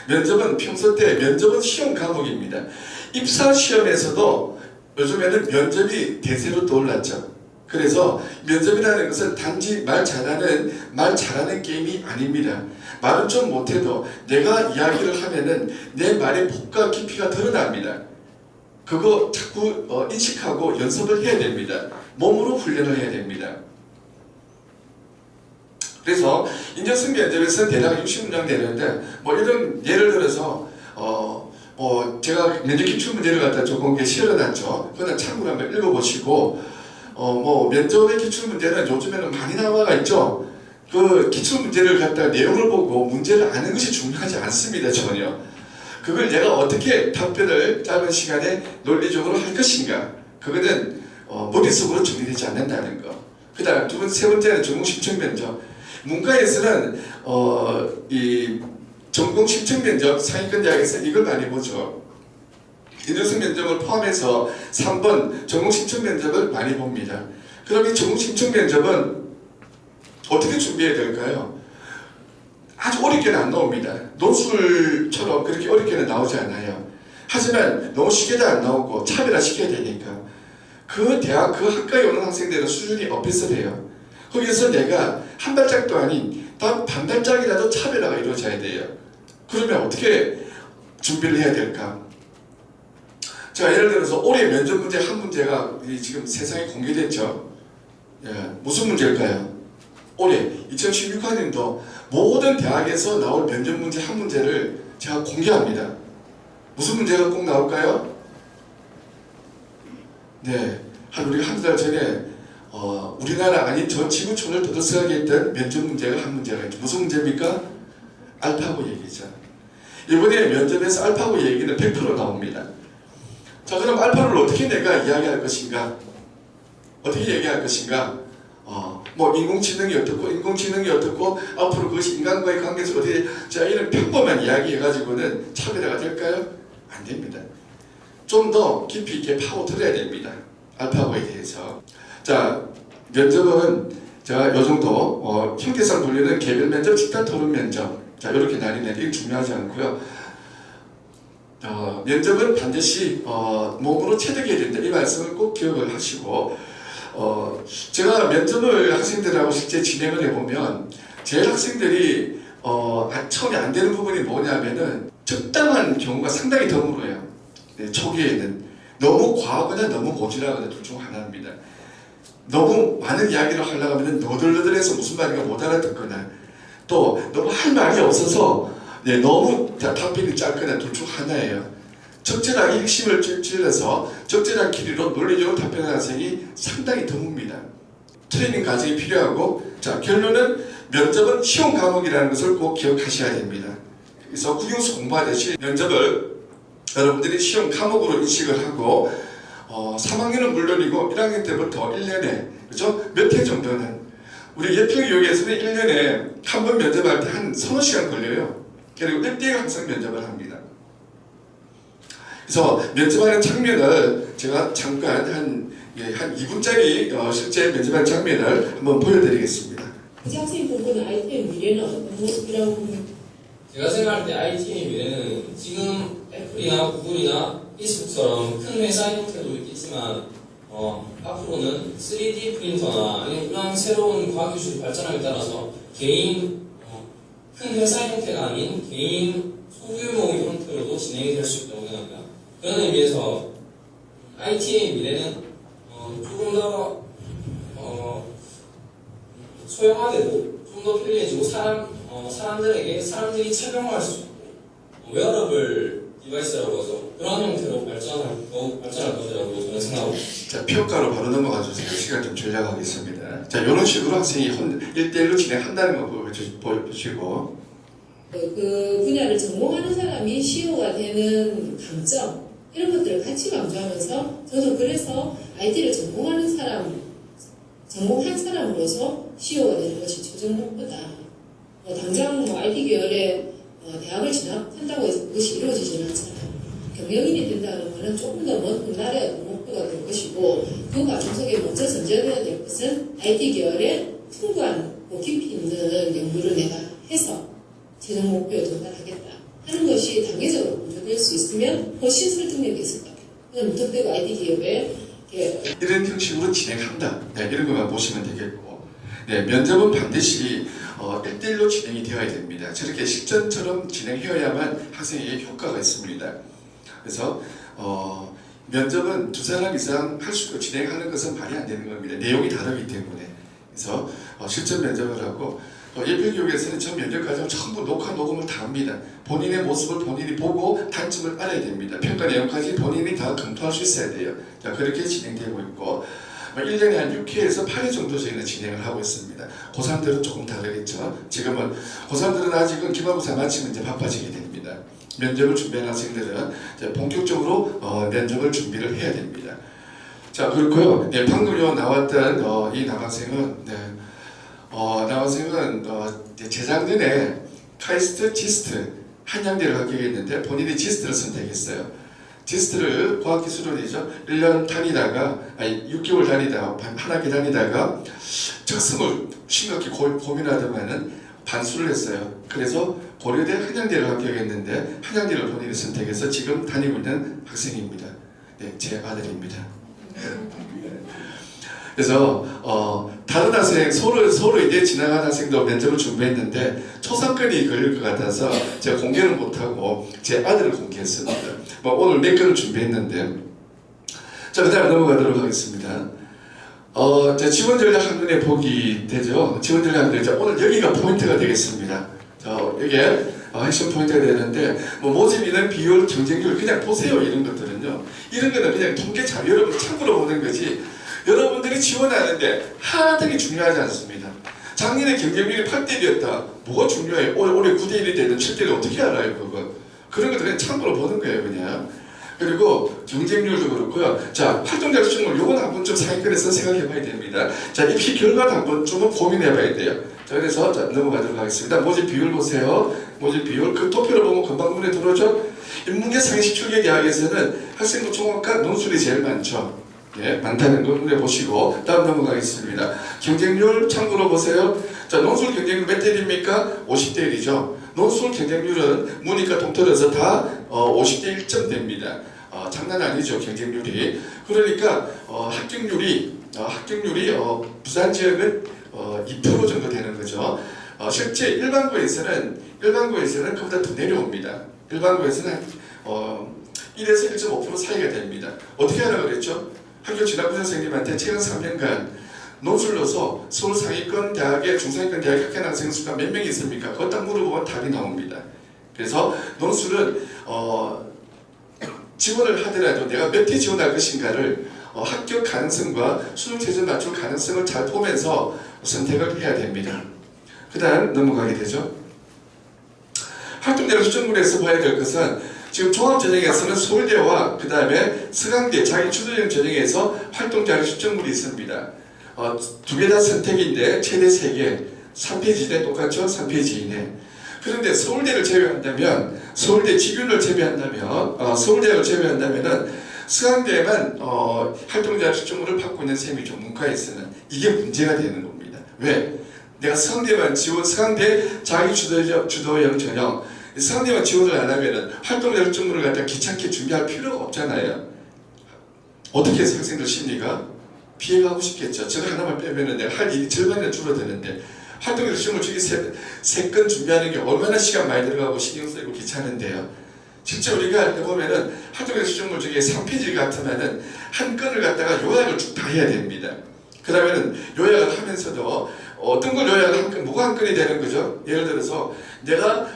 면접은 평소 때 면접은 시험 과목입니다. 입사 시험에서도 요즘에는 면접이 대세로 떠올랐죠. 그래서 면접이라는 것은 단지 말 잘하는 게임이 아닙니다. 말은 좀 못해도 내가 이야기를 하면은 내 말의 폭과 깊이가 드러납니다. 그거 자꾸 인식하고 연습을 해야 됩니다. 몸으로 훈련을 해야 됩니다. 그래서 인적성 면접에서는 대략 60문장 되는데 뭐 이런 예를 들어서 제가 면접 기출 문제를 갖다 조금 실어놨죠. 그거는 참고로 한번 읽어보시고 뭐 면접의 기출 문제는 요즘에는 많이 나와가 있죠. 그 기출 문제를 갖다가 내용을 보고 문제를 아는 것이 중요하지 않습니다. 전혀. 그걸 내가 어떻게 답변을 짧은 시간에 논리적으로 할 것인가. 그거는 머릿속으로 정리되지 않는다는 거. 그 다음 세 번째는 전공 신청 면접. 문과에서는 이 전공 신청 면접 상위권 대학에서 이걸 많이 보죠. 인적성 면접을 포함해서 3번 전공 신청 면접을 많이 봅니다. 그럼 이 전공 신청 면접은 어떻게 준비해야 될까요? 아주 어렵게는 안 나옵니다. 논술처럼 그렇게 어렵게는 나오지 않아요. 하지만 너무 쉽게도 안 나오고 차별화시켜야 되니까 그 대학, 그 학과에 오는 학생들은 수준이 엇비슷해요. 거기서 내가 한 발짝도 아닌 단 반 발짝이라도 차별화가 이루어져야 돼요. 그러면 어떻게 준비를 해야 될까? 자, 예를 들어서 올해 면접 문제 한 문제가 지금 세상에 공개됐죠. 예, 무슨 문제일까요? 올해 2016학년도 모든 대학에서 나올 면접 문제 한 문제를 제가 공개합니다. 무슨 문제가 꼭 나올까요? 네, 우리가 한 달 전에 우리나라 아닌 전 지구촌을 떠들썩하게 했던 면접 문제가 한 문제가 있죠. 무슨 문제입니까? 알파고 얘기죠. 이번에 면접에서 알파고 얘기는 100% 나옵니다. 자, 그럼 알파고를 어떻게 내가 이야기할 것인가? 어떻게 얘기할 것인가? 뭐 인공지능이 어떻고 앞으로 그것이 인간과의 관계에서 어떻게 자 이런 평범한 이야기해가지고는 차별화가 될까요? 안 됩니다. 좀 더 깊이 있게 파고들어야 됩니다. 알파고에 대해서. 자, 면접은 제가 요 정도 형태상 분류는 개별 면접, 집단 토론 면접. 자, 이렇게 나뉘는데 이게 중요하지 않고요. 면접은 반드시 몸으로 체득해야 된다. 이 말씀을 꼭 기억을 하시고 제가 면접을 학생들하고 실제 진행을 해보면 제 학생들이 처음에 안 되는 부분이 뭐냐면은 적당한 경우가 상당히 드물어요. 네, 초기에는 너무 과하거나 너무 모질하거나 둘 중 하나입니다. 너무 많은 이야기를 하려고 하면 너덜너덜해서 무슨 말인가 못 알아듣거나 또 너무 할 말이 없어서 너무 답변이 짧거나 둘 중 하나예요. 적절하게 핵심을 찔러서 적절한 길이로 논리적으로 답변하는 학생이 상당히 드뭅니다. 트레이닝 과정이 필요하고 자 결론은 면접은 시험 과목이라는 것을 꼭 기억하셔야 됩니다. 그래서 국영수 공부하듯이 면접을 여러분들이 시험 과목으로 인식을 하고 3학년은 물론이고 1학년 때부터 1년에 그죠? 몇 회 정도는 우리 예평유역에서는 1년에 한 번 면접할 때 한 서너 시간 걸려요. 그리고 1대가 항상 면접을 합니다. 그래서 면접하는 장면을 제가 잠깐 한 2분짜리 실제 면접하는 장면을 한번 보여드리겠습니다. 학생 부분은 IT의 미래는 어떤 모습이라고 보면 제가 생각할 때 IT의 미래는 지금 애플이나 구글이나 페이스북처럼 큰 회사 형태도 있겠지만 앞으로는 3D 프린터나 아니면 이런 새로운 과학기술이 발전함에 따라서 개인 큰 회사 형태가 아닌 개인 소규모 형태로도 진행이 될 수 있다고 생각합니다. 그런 의미에서 IT의 미래는 조금 더 소형화되고 좀 더 편리해지고 사람들이 착용할 수 있고 웨어러블 디바이스라고 해서 그런 형태로 발전할 것이라고 저는 생각합니다. 자, 평가로 바로 넘어가 주세요. 시간 좀 절약하겠습니다. 자, 이런 식으로 학생이 1대1로 진행한다는 거 보시고 그 분야를 전공하는 사람이 CEO가 되는 강점 이런 것들을 같이 강조하면서 저도 그래서 IT를 전공한 사람으로서 CEO가 되는 것이 최종 목표다. 당장 IT 계열의 대학을 진학한다고 해서 그것이 이루어지지는 않잖아요. 경영인이 된다는 것은 조금 더 먼 훗날에 목표가 될 것이고 그 과정 속에 먼저 전제되어야 될 것은 IT 계열의 풍부한 깊이 있는 연구를 내가 해서 최종 목표에 도달하겠다 하는 것이 단계적으로 검토될 수 있으면 훨씬 설득력이 있을 것 같아요. 그냥 무턱대고 IT 기업에 이런 형식으로 진행한다. 네, 이런 것만 보시면 되겠고, 네, 면접은 반드시 1대1로 진행이 되어야 됩니다. 저렇게 실전처럼 진행해야만 학생에게 효과가 있습니다. 그래서 면접은 2사람 이상 할 수 있고 진행하는 것은 말이 안 되는 겁니다. 내용이 다르기 때문에. 그래서 실전 면접을 하고 예필교육에서는 전 면접 과정을 전부 녹화 녹음을 다 합니다. 본인의 모습을 본인이 보고 단점을 알아야 됩니다. 평가 내용까지 본인이 다 검토할 수 있어야 돼요. 자, 그렇게 진행되고 있고 1년에 한 6회에서 8회 정도 저희는 진행을 하고 있습니다. 고3들은 조금 다르겠죠. 지금은 고3들은 아직은 기말고사 마치면 이제 바빠지게 됩니다. 면접을 준비하는 학생들은 이제 본격적으로 면접을 준비를 해야 됩니다. 자, 그렇고요. 네, 방금 나왔던 이 남학생은 남학생은 재작년에 카이스트 지스트 한양대를 합격했는데 본인이 지스트를 선택했어요. 지스트를 과학기술원이죠. 1년 다니다가 6개월 다니다가 한 학기 다니다가 적성을 심각히 고민하다가는 반수를 했어요. 그래서 고려대 한양대를 합격했는데 한양대를 본인이 선택해서 지금 다니고 있는 학생입니다. 네, 제 아들입니다. 그래서 다른 학생 서로 이제 지나간 학생도 면접을 준비했는데 초상권이 걸릴 것 같아서 제가 공개를 못하고 제 아들을 공개했습니다. 오늘 몇 건을 준비했는데 자, 그 다음에 넘어가도록 하겠습니다. 지원전략 한눈에 보기 되죠. 지원전략 한눈에 오늘 여기가 포인트가 되겠습니다. 자, 이게 핵심 포인트가 되는데 모집인원 비율 경쟁률 그냥 보세요. 이런 것들은요. 이런 거는 그냥 통계 자료 여러분 참고로 보는 거지 여러분들이 지원하는데 하등이 중요하지 않습니다. 작년에 경쟁률이 8대1이었다. 뭐가 중요해요? 올해 9대1이 되든 7대1이 어떻게 알아요? 그런 것들 그냥 참고로 보는 거예요. 그냥. 그리고 경쟁률도 그렇고요. 자, 활동자 수준을 요건 한 번쯤 상위권에서 생각해 봐야 됩니다. 자, 입시 결과도 한 번쯤은 고민해 봐야 돼요. 자, 그래서 넘어가도록 하겠습니다. 모집 비율 보세요. 모집 비율. 그 도표를 보면 금방 눈에 들어오죠? 인문계 상위 17개 대학에서는 학생부 총학과 논술이 제일 많죠. 예, 많다는 걸 눈에 보시고 다음 넘어가겠습니다. 경쟁률 참고로 보세요. 자, 논술 경쟁률 몇 대 1입니까? 50대 1이죠. 논술 경쟁률은 문이과 통틀어서 다 50대 1점 됩니다. 장난 아니죠, 경쟁률이. 그러니까 합격률이 부산 지역은 2% 정도 되는 거죠. 실제 일반고에서는 그보다 더 내려옵니다. 일반고에서는 1에서 1.5% 사이가 됩니다. 어떻게 하라고 그랬죠? 학교 진학부 선생님한테 최근 3년간 논술로서 서울 상위권 대학의 중상위권 대학 합격한 학생 수가 몇 명이 있습니까? 그거 딱 물어보면 답이 나옵니다. 그래서 논술은 지원을 하더라도 내가 몇 회 지원할 것인가를 합격 가능성과 수능 최저 맞출 가능성을 잘 보면서 선택을 해야 됩니다. 그 다음 넘어가게 되죠. 활동대학 수준물에서 봐야 될 것은 지금 종합전형에서는 서울대와 그 다음에 서강대 자기 주도형 전형에서 활동자료 수정물이 있습니다. 두 개 다 선택인데 최대 3개 3페이지인데 똑같죠? 3페이지 이내. 그런데 서울대를 제외한다면 서울대 직윤을 제외한다면 서울대학을 제외한다면은 서강대만 활동자료 수정물을 받고 있는 셈이죠. 문과에서는 이게 문제가 되는 겁니다. 왜? 내가 서강대만 서강대 자기 주도형 전형 서강대만 지원을 안 하면은 활동 열정물을 갖다 귀찮게 준비할 필요가 없잖아요. 어떻게 해서 학생들 심리가 피해가고 싶겠죠. 저거 하나만 빼면은 내가 할 일이 절반이나 줄어드는데 활동 열정물 주기 3건 준비하는 게 얼마나 시간 많이 들어가고 신경 쓰이고 귀찮은데요. 실제 우리가 해보면은 활동 열정물 중에 3페이지 같으면은 한 건을 갖다가 요약을 쭉 다 해야 됩니다. 그러면은 요약을 하면서도 어떤 걸 요약을 한 건, 뭐가 한 건이 되는 거죠? 예를 들어서 내가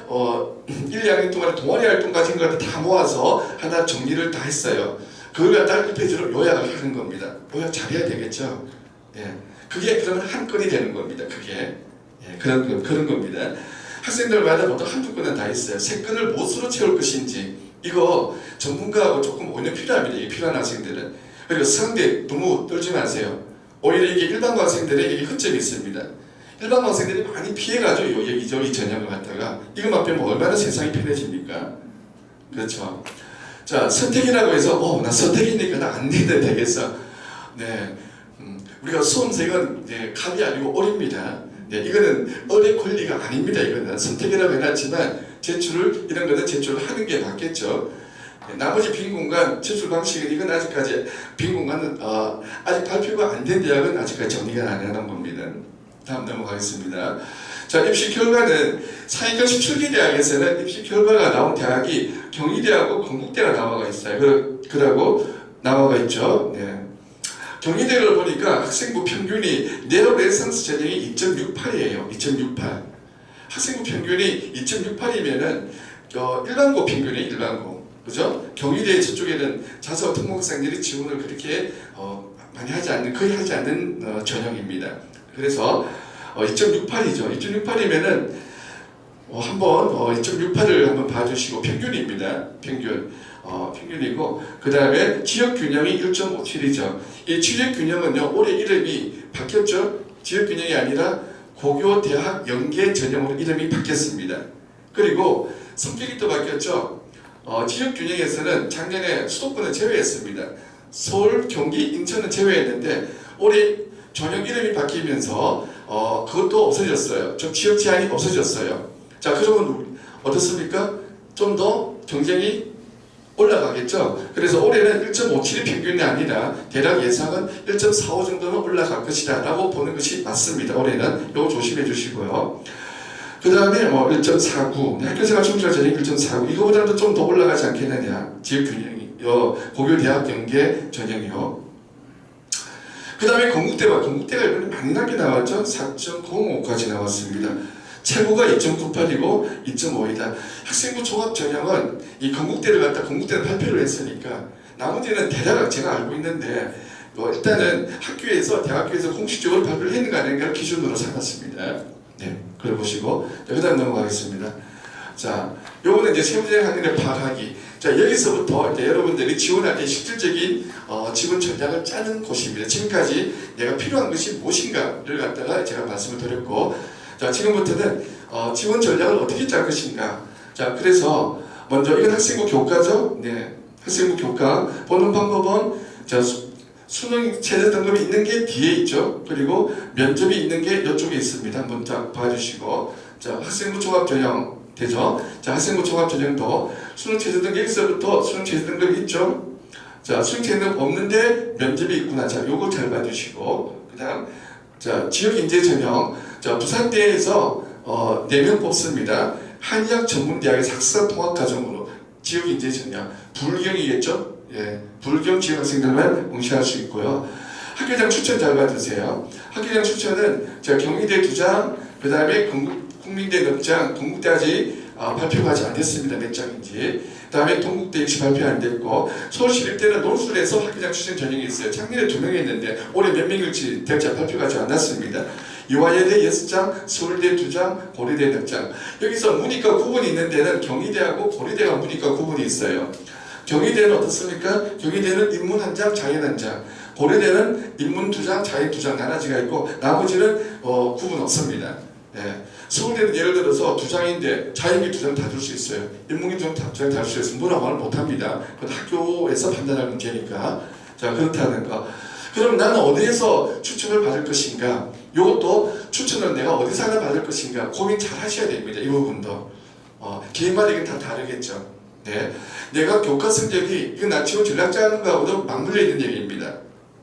1, 2학년 동안에 동아리 활동 가진 것들 다 모아서 하나 정리를 다 했어요. 그걸 갖다가 1페이지로 요약을 하는 겁니다. 요약 잘해야 되겠죠? 예. 그게 그러면 한 건이 되는 겁니다. 그게. 예. 그런 겁니다. 학생들마다 보통 한두 건은 다 있어요. 3건을 무엇으로 채울 것인지. 이거 전문가하고 조금 오히려 필요합니다. 이게 필요한 학생들은. 그리고 상대 너무 떨지 마세요. 오히려 이게 일반고 학생들의 이게 허점이 있습니다. 일반 학생들이 많이 피해가죠. 여기저기 전형을 갖다가. 이것만 빼면 얼마나 세상이 편해집니까? 그렇죠. 자, 선택이라고 해서 나 선택이니까 나 안 내도 되겠어. 네, 우리가 수험생은 갑이 아니고 올입니다. 네, 이거는 을의 권리가 아닙니다. 이거는 선택이라고 해놨지만 제출을 이런 거는 제출을 하는 게 맞겠죠. 네, 나머지 빈 공간 제출 방식은 이건 아직까지 빈 공간은 아직 발표가 안 된 대학은 아직까지 정리가 안 해놓은 겁니다. 다음 넘어가겠습니다. 자, 입시 결과는 상위권 17개 대학에서는 입시 결과가 나온 대학이 경희대하고 건국대가 나와가 있어요. 그러고 나와가 있죠. 네. 경희대를 보니까 학생부 평균이 내로 레선스 전형이 2.68이에요. 2.68. 학생부 평균이 2.68이면은 일반고 평균이 일반고. 그죠? 경희대 저쪽에는 자서 특목학생들이 지원을 그렇게 많이 하지 않는, 거의 하지 않는 전형입니다. 그래서 2.68이죠. 2.68이면은 한번 2.68을 한번 봐주시고 평균입니다. 평균이고 그 다음에 지역균형이 1.57이죠. 이 지역균형은요 올해 이름이 바뀌었죠. 지역균형이 아니라 고교 대학 연계 전형으로 이름이 바뀌었습니다. 그리고 성격이 또 바뀌었죠. 지역균형에서는 작년에 수도권은 제외했습니다. 서울, 경기, 인천은 제외했는데 올해 전형 이름이 바뀌면서 그것도 없어졌어요. 좀 지역 제한이 없어졌어요. 자, 그러면 어떻습니까? 좀 더 경쟁이 올라가겠죠. 그래서 올해는 1.57이 평균이 아니라 대략 예상은 1.45 정도는 올라갈 것이다 라고 보는 것이 맞습니다. 올해는 이거 조심해 주시고요. 그 다음에 1.49 학교생활 총괄 전형 1.49 이거보다도 좀 더 올라가지 않겠느냐. 지역균형이 고교 대학 연계 전형이요. 그 다음에 건국대가 이번에 많이 낮게 나왔죠. 4.05까지 나왔습니다. 최고가 2.98이고 2.5이다. 학생부 종합 전형은 이 건국대를 발표를 했으니까 나머지는 대략 제가 알고 있는데 일단은 대학교에서 공식적으로 발표를 했는가 아닌가를 기준으로 삼았습니다. 네, 그걸 보시고 그 다음 넘어가겠습니다. 자, 요거는 이제 세무제한 학년의 파악하기. 자, 여기서부터 이제 여러분들이 지원할 때 실질적인 지원 전략을 짜는 곳입니다. 지금까지 내가 필요한 것이 무엇인가를 갖다가 제가 말씀을 드렸고, 자, 지금부터는 지원 전략을 어떻게 짤 것인가. 자, 그래서 먼저 이건 학생부 교과죠. 네, 학생부 교과 보는 방법은 자, 수능 최저 등급이 있는 게 뒤에 있죠. 그리고 면접이 있는 게 이쪽에 있습니다. 한번 딱 봐주시고, 자, 학생부 종합 전형 되죠. 자, 학생부 종합 전형도 수능 최저 등급 여기서부터 수능 최저 등급이 있죠. 자, 수능 최저 등급 없는데 면접이 있구나. 자, 요거 잘 봐주시고, 그다음 자, 지역 인재 전형. 자, 부산대에서 4명 뽑습니다. 한의학 전문대학의 학사 통합 과정으로 지역 인재 전형. 불경이겠죠? 예, 불경 지역 학생들만 응시할 수 있고요. 학교장 추천 잘 봐주세요. 학교장 추천은 자, 경희대 2장, 그 다음에 국민대 몇 장, 동국대 아직 발표가 아직 안 됐습니다. 몇 장인지. 그 다음에 동국대 역시 발표 안 됐고, 서울시립대는 논술에서 학교장 추천 전형이 있어요. 작년에 2명 했는데 올해 몇 명일지 대학자 발표가 아직 안 났습니다. 이화여대 6장, 서울대 2장, 고려대 4장. 여기서 문이과 구분이 있는 데는 경희대하고 고려대가 문이과 구분이 있어요. 경희대는 어떻습니까? 경희대는 인문 1장, 자연 1장. 고려대는 인문 2장, 자연 2장 나눠지가 있고 나머지는 구분 없습니다. 네. 서울대는 예를 들어서 2장인데 자연계 2장 다 줄 수 있어요. 인문계 2장 다 줄 수 있어요. 뭐라고 말을 못합니다. 그건 학교에서 판단할 문제니까. 자, 그렇다는 거. 그럼 나는 어디에서 추천을 받을 것인가? 이것도 추천을 내가 어디서 하나 받을 것인가 고민 잘 하셔야 됩니다. 이 부분도. 개인마다 이건 다 다르겠죠. 네. 내가 교과 성적이 이건 나 지원 전략 짜는 거하고도 맞물려 있는 얘기입니다.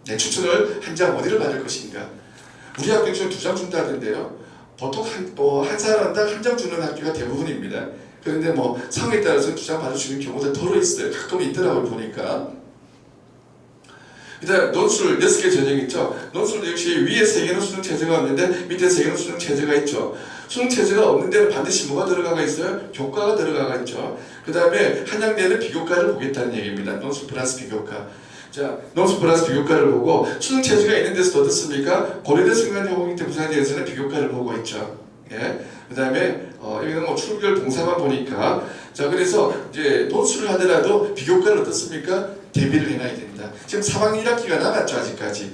내 추천을 한 장 어디를 받을 것인가? 우리 학교 중에 2장 준다던데요. 보통 한 사람당 1장 주는 학교가 대부분입니다. 그런데 상황에 따라서 2장 받을 수 있는 경우도 더러 있어요. 가끔 있더라고요, 보니까. 그 다음 논술 6개 전형이 있죠. 논술 역시 위에 3개는 수능 체제가 없는데 밑에 3개는 수능 체제가 있죠. 수능 체제가 없는 데는 반드시 뭐가 들어가가 있어요? 교과가 들어가가 있죠. 그 다음에 한양대는 비교과를 보겠다는 얘기입니다. 논술 플러스 비교과. 자, 논술 플러스 비교과를 보고 수능 체제가 있는 데서 어떻습니까? 고려대 승관여공대 부산대에서는 비교과를 보고 있죠. 예. 그 다음에 여기는 출결 동사만 보니까 자, 그래서 이제 논술을 하더라도 비교과를 어떻습니까? 대비를 해놔야 됩니다. 지금 3학년 1학기가 남았죠, 아직까지.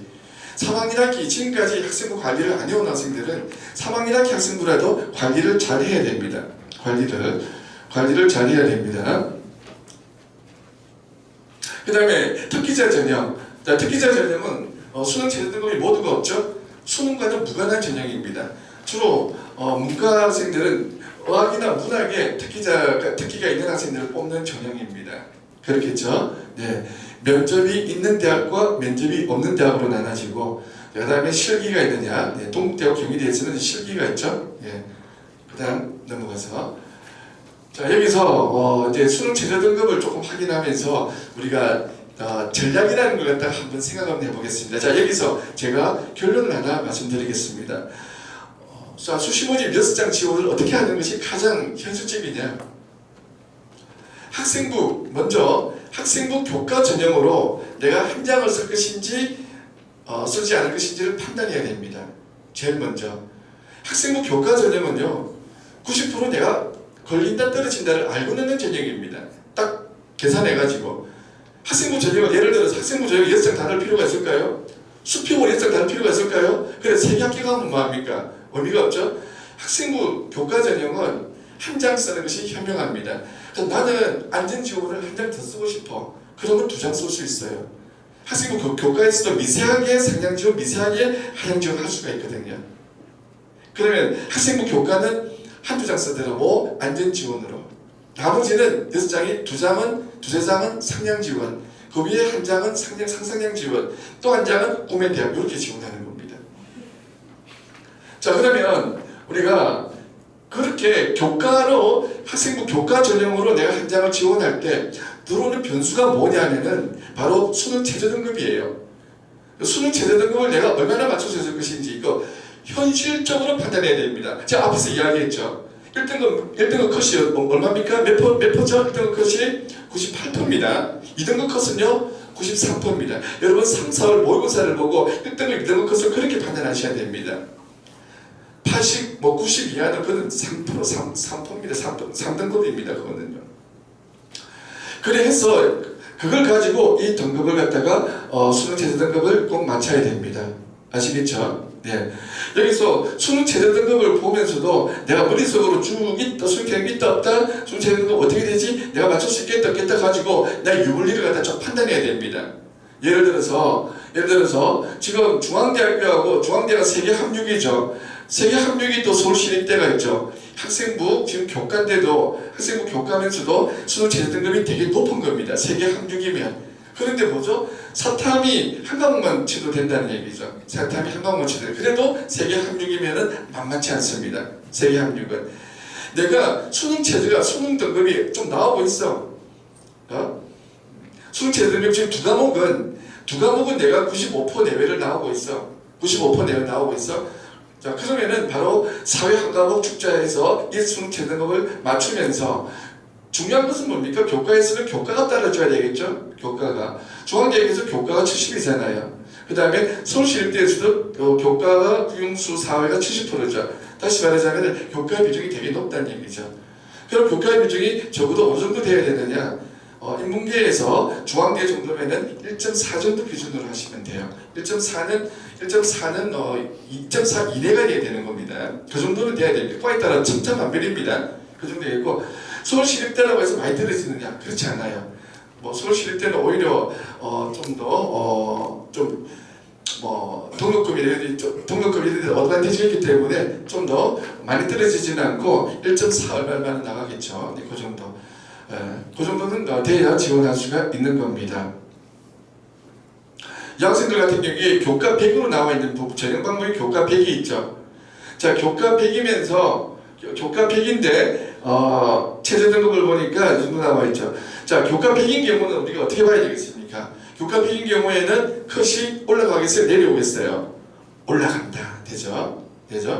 3학년 학기 지금까지 학생부 관리를 안 해온 학생들은 3학년 학기 학생부라도 관리를 잘 해야 됩니다. 관리를 잘 해야 됩니다. 그 다음에 특기자 전형. 자, 특기자 전형은 수능 최저 등급이 모두가 없죠. 수능과는 무관한 전형입니다. 주로 문과 학생들은 어학이나 문학에 특기가 있는 학생들을 뽑는 전형입니다. 그렇겠죠? 네. 면접이 있는 대학과 면접이 없는 대학으로 나눠지고, 그 다음에 실기가 있느냐. 네. 동국대학 경희대에서는 실기가 있죠. 네. 그 다음 넘어가서. 자, 여기서 이제 수능 최저 등급을 조금 확인하면서 우리가 전략이라는 걸 갖다가 한번 생각 한번 해보겠습니다. 자, 여기서 제가 결론을 하나 말씀드리겠습니다. 자, 수시 모집 6장 지원을 어떻게 하는 것이 가장 현실적이냐? 먼저 학생부 교과 전형으로 내가 한 장을 쓸 것인지 쓰지 않을 것인지를 판단해야 됩니다. 제일 먼저 학생부 교과 전형은요 90% 내가 걸린다 떨어진다를 알고 있는 전형입니다. 딱 계산해가지고 학생부 전형을 예를 들어서 학생부 전형 6장 다룰 필요가 있을까요? 수평을 6장 다룰 필요가 있을까요? 그래 3개 학기가 하면 뭐합니까? 의미가 없죠? 학생부 교과 전형은 한 장 쓰는 것이 현명합니다. 나는 안전지원을 한 장 더 쓰고 싶어. 그러면 2장 쓸 수 있어요. 학생부 교과에서도 미세하게 상향지원, 미세하게 하향지원 할 수가 있거든요. 그러면 학생부 교과는 한두 장 쓰더라도 안전지원으로, 나머지는 6장이 2세 장은 상향지원, 그 위에 한 장은 상상향지원, 또 한 장은 꿈의 대학, 이렇게 지원하는 겁니다. 자, 그러면 우리가 그렇게 교과로 학생부 교과 전형으로 내가 한 장을 지원할 때 들어오는 변수가 뭐냐면은 바로 수능 최저 등급이에요. 수능 최저 등급을 내가 얼마나 맞춰서 쓸 것인지 이거 현실적으로 판단해야 됩니다. 제가 앞에서 이야기했죠. 1등급 컷이 얼마입니까? 몇 퍼죠? 1등급 컷이 98%입니다. 2등급 컷은요 93%입니다. 여러분 3, 4월 모의고사를 보고 1등급, 2등급 컷을 그렇게 판단하셔야 됩니다. 80, 90 이하는 그건 3%입니다. 3등급입니다. 그거는요. 그래서 그걸 가지고 이 등급을 갖다가 수능 최저 등급을 꼭 맞춰야 됩니다. 아시겠죠? 네. 여기서 수능 최저 등급을 보면서도 내가 머릿속으로 쭉 있다, 수능 최저 있다 없다, 수능 최저 등급 어떻게 되지? 내가 맞출 수 있겠다 없겠다 가지고 나 유불리를 갖다 좀 판단해야 됩니다. 예를 들어서 지금 중앙대학교하고 중앙대가 세계 합육이죠. 세계 합육이 또 서울시립대가 있죠. 학생부 지금 교과인데도 학생부 교과면서도 수능 최저 등급이 되게 높은 겁니다. 세계 합육이면. 그런데 뭐죠? 사탐이 한 과목만 치도 된다는 얘기죠. 사탐이 한 과목만 치도 돼요. 그래도 세계 합육이면은 만만치 않습니다. 세계 합육은. 내가 수능 최저가 수능 등급이 좀 나오고 있어. 수능 최저 등급 지금 두 과목은 내가 95% 내외를 나오고 있어. 95% 내외 나오고 있어. 자, 그러면은 바로 사회 한 과목 축자에서 이 수능 최저 등급을 맞추면서 중요한 것은 뭡니까? 교과에서는 교과가 따라줘야 되겠죠? 교과가. 중앙대학에서 교과가 70이잖아요. 그 다음에 서울시립대에서도 교과가 국영수 사회가 70%죠. 다시 말하자면 교과 비중이 되게 높다는 얘기죠. 그럼 교과 비중이 적어도 어느 정도 돼야 되느냐? 인문계에서 중앙대 정도면은 1.4 정도 기준으로 하시면 돼요. 1.4는 2.4 이내가 돼야 되는 겁니다. 그 정도는 돼야 됩니다. 과에 따라 천차만별입니다. 그 정도 되고 서울시립대라고 해서 많이 떨어지느냐? 그렇지 않아요. 서울시립대는 오히려 등록금이 어드밴티지가 있기 때문에 좀 더 많이 떨어지지는 않고 1.4 얼마나 나가겠죠. 그 정도. 그 정도는 돼야 지원할 수가 있는 겁니다. 여학생들 같은 경우에 교과 100으로 나와 있는 전형 방법이 교과 100이 있죠. 자, 교과 100이면서 교과 100인데 최저 등급을 보니까 이 정도 나와 있죠. 자, 교과 100인 경우는 우리가 어떻게 봐야 되겠습니까? 교과 100인 경우에는 컷이 올라가겠어요? 내려오겠어요? 올라간다. 되죠?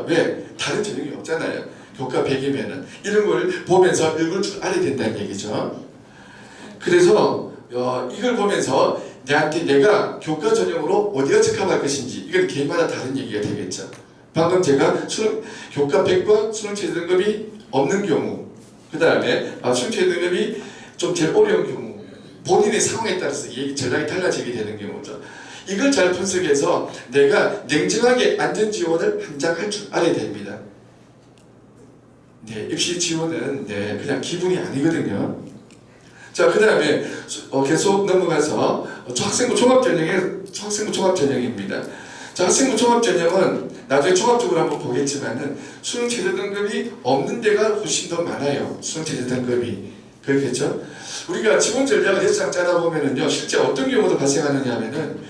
왜? 다른 전형이 없잖아요. 교과 100이면은 이런 걸 보면서 읽을 줄 알아야 된다는 얘기죠. 그래서 이걸 보면서 내가 교과 전형으로 어디가 적합할 것인지 이건 개인마다 다른 얘기가 되겠죠. 방금 제가 교과 100과 수능 최저 등급이 없는 경우, 그 다음에 수능 최저 등급이 좀 제일 어려운 경우, 본인의 상황에 따라서 전략이 달라지게 되는 경우죠. 이걸 잘 분석해서 내가 냉정하게 안전 지원을 함장할 줄 알아야 됩니다. 네, 입시 지원은 네, 그냥 기분이 아니거든요. 자, 그 다음에 계속 넘어가서 학생부 종합전형입니다. 자, 학생부 종합전형은 나중에 종합적으로 한번 보겠지만은 수능 최저 등급이 없는 데가 훨씬 더 많아요. 수능 최저 등급이. 그렇겠죠? 우리가 지원 전략을 6장 짜다 보면은요, 실제 어떤 경우도 발생하느냐 하면은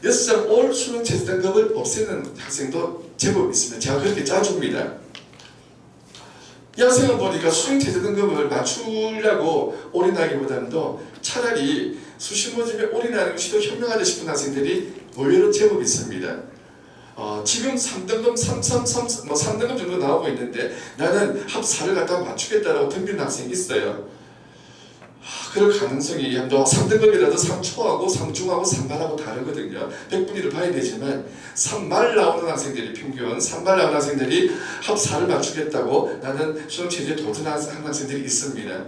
6장 올 수능 최저 등급을 없애는 학생도 제법 있습니다. 제가 그렇게 짜줍니다. 이 학생을 보니까 수능 최저 등급을 맞추려고 올인하기보다도 차라리 수시 모집에 올인하는 것이 더 현명하다 싶은 학생들이 의외로 제법 있습니다. 지금 3등급, 3등급 정도 나오고 있는데 나는 합 4를 갖다 맞추겠다라고 덤비는 학생이 있어요. 그럴 가능성이 3등급이라도 3초하고 3중하고 3반하고 다르거든요. 100분위를 봐야 되지만 3말 나오는 학생들이 평균 3말 나오는 학생들이 합 4를 맞추겠다고 나는 수능 최저에 도전하는 학생들이 있습니다.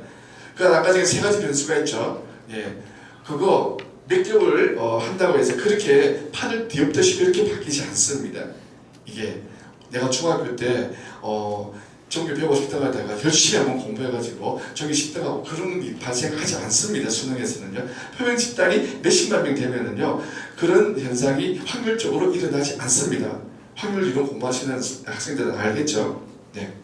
그러니까 아까 전에 3가지 변수가 있죠. 예, 그거 몇 개월 한다고 해서 그렇게 판을 뒤엎듯이 그렇게 바뀌지 않습니다. 이게 내가 중학교 때 전교 150등 하다가 열심히 한번 공부해가지고 전교 10등하고 그런 게 발생하지 않습니다. 수능에서는요. 표명 집단이 몇십만 명 되면은요, 그런 현상이 확률적으로 일어나지 않습니다. 확률 이론 공부하시는 학생들은 알겠죠. 네.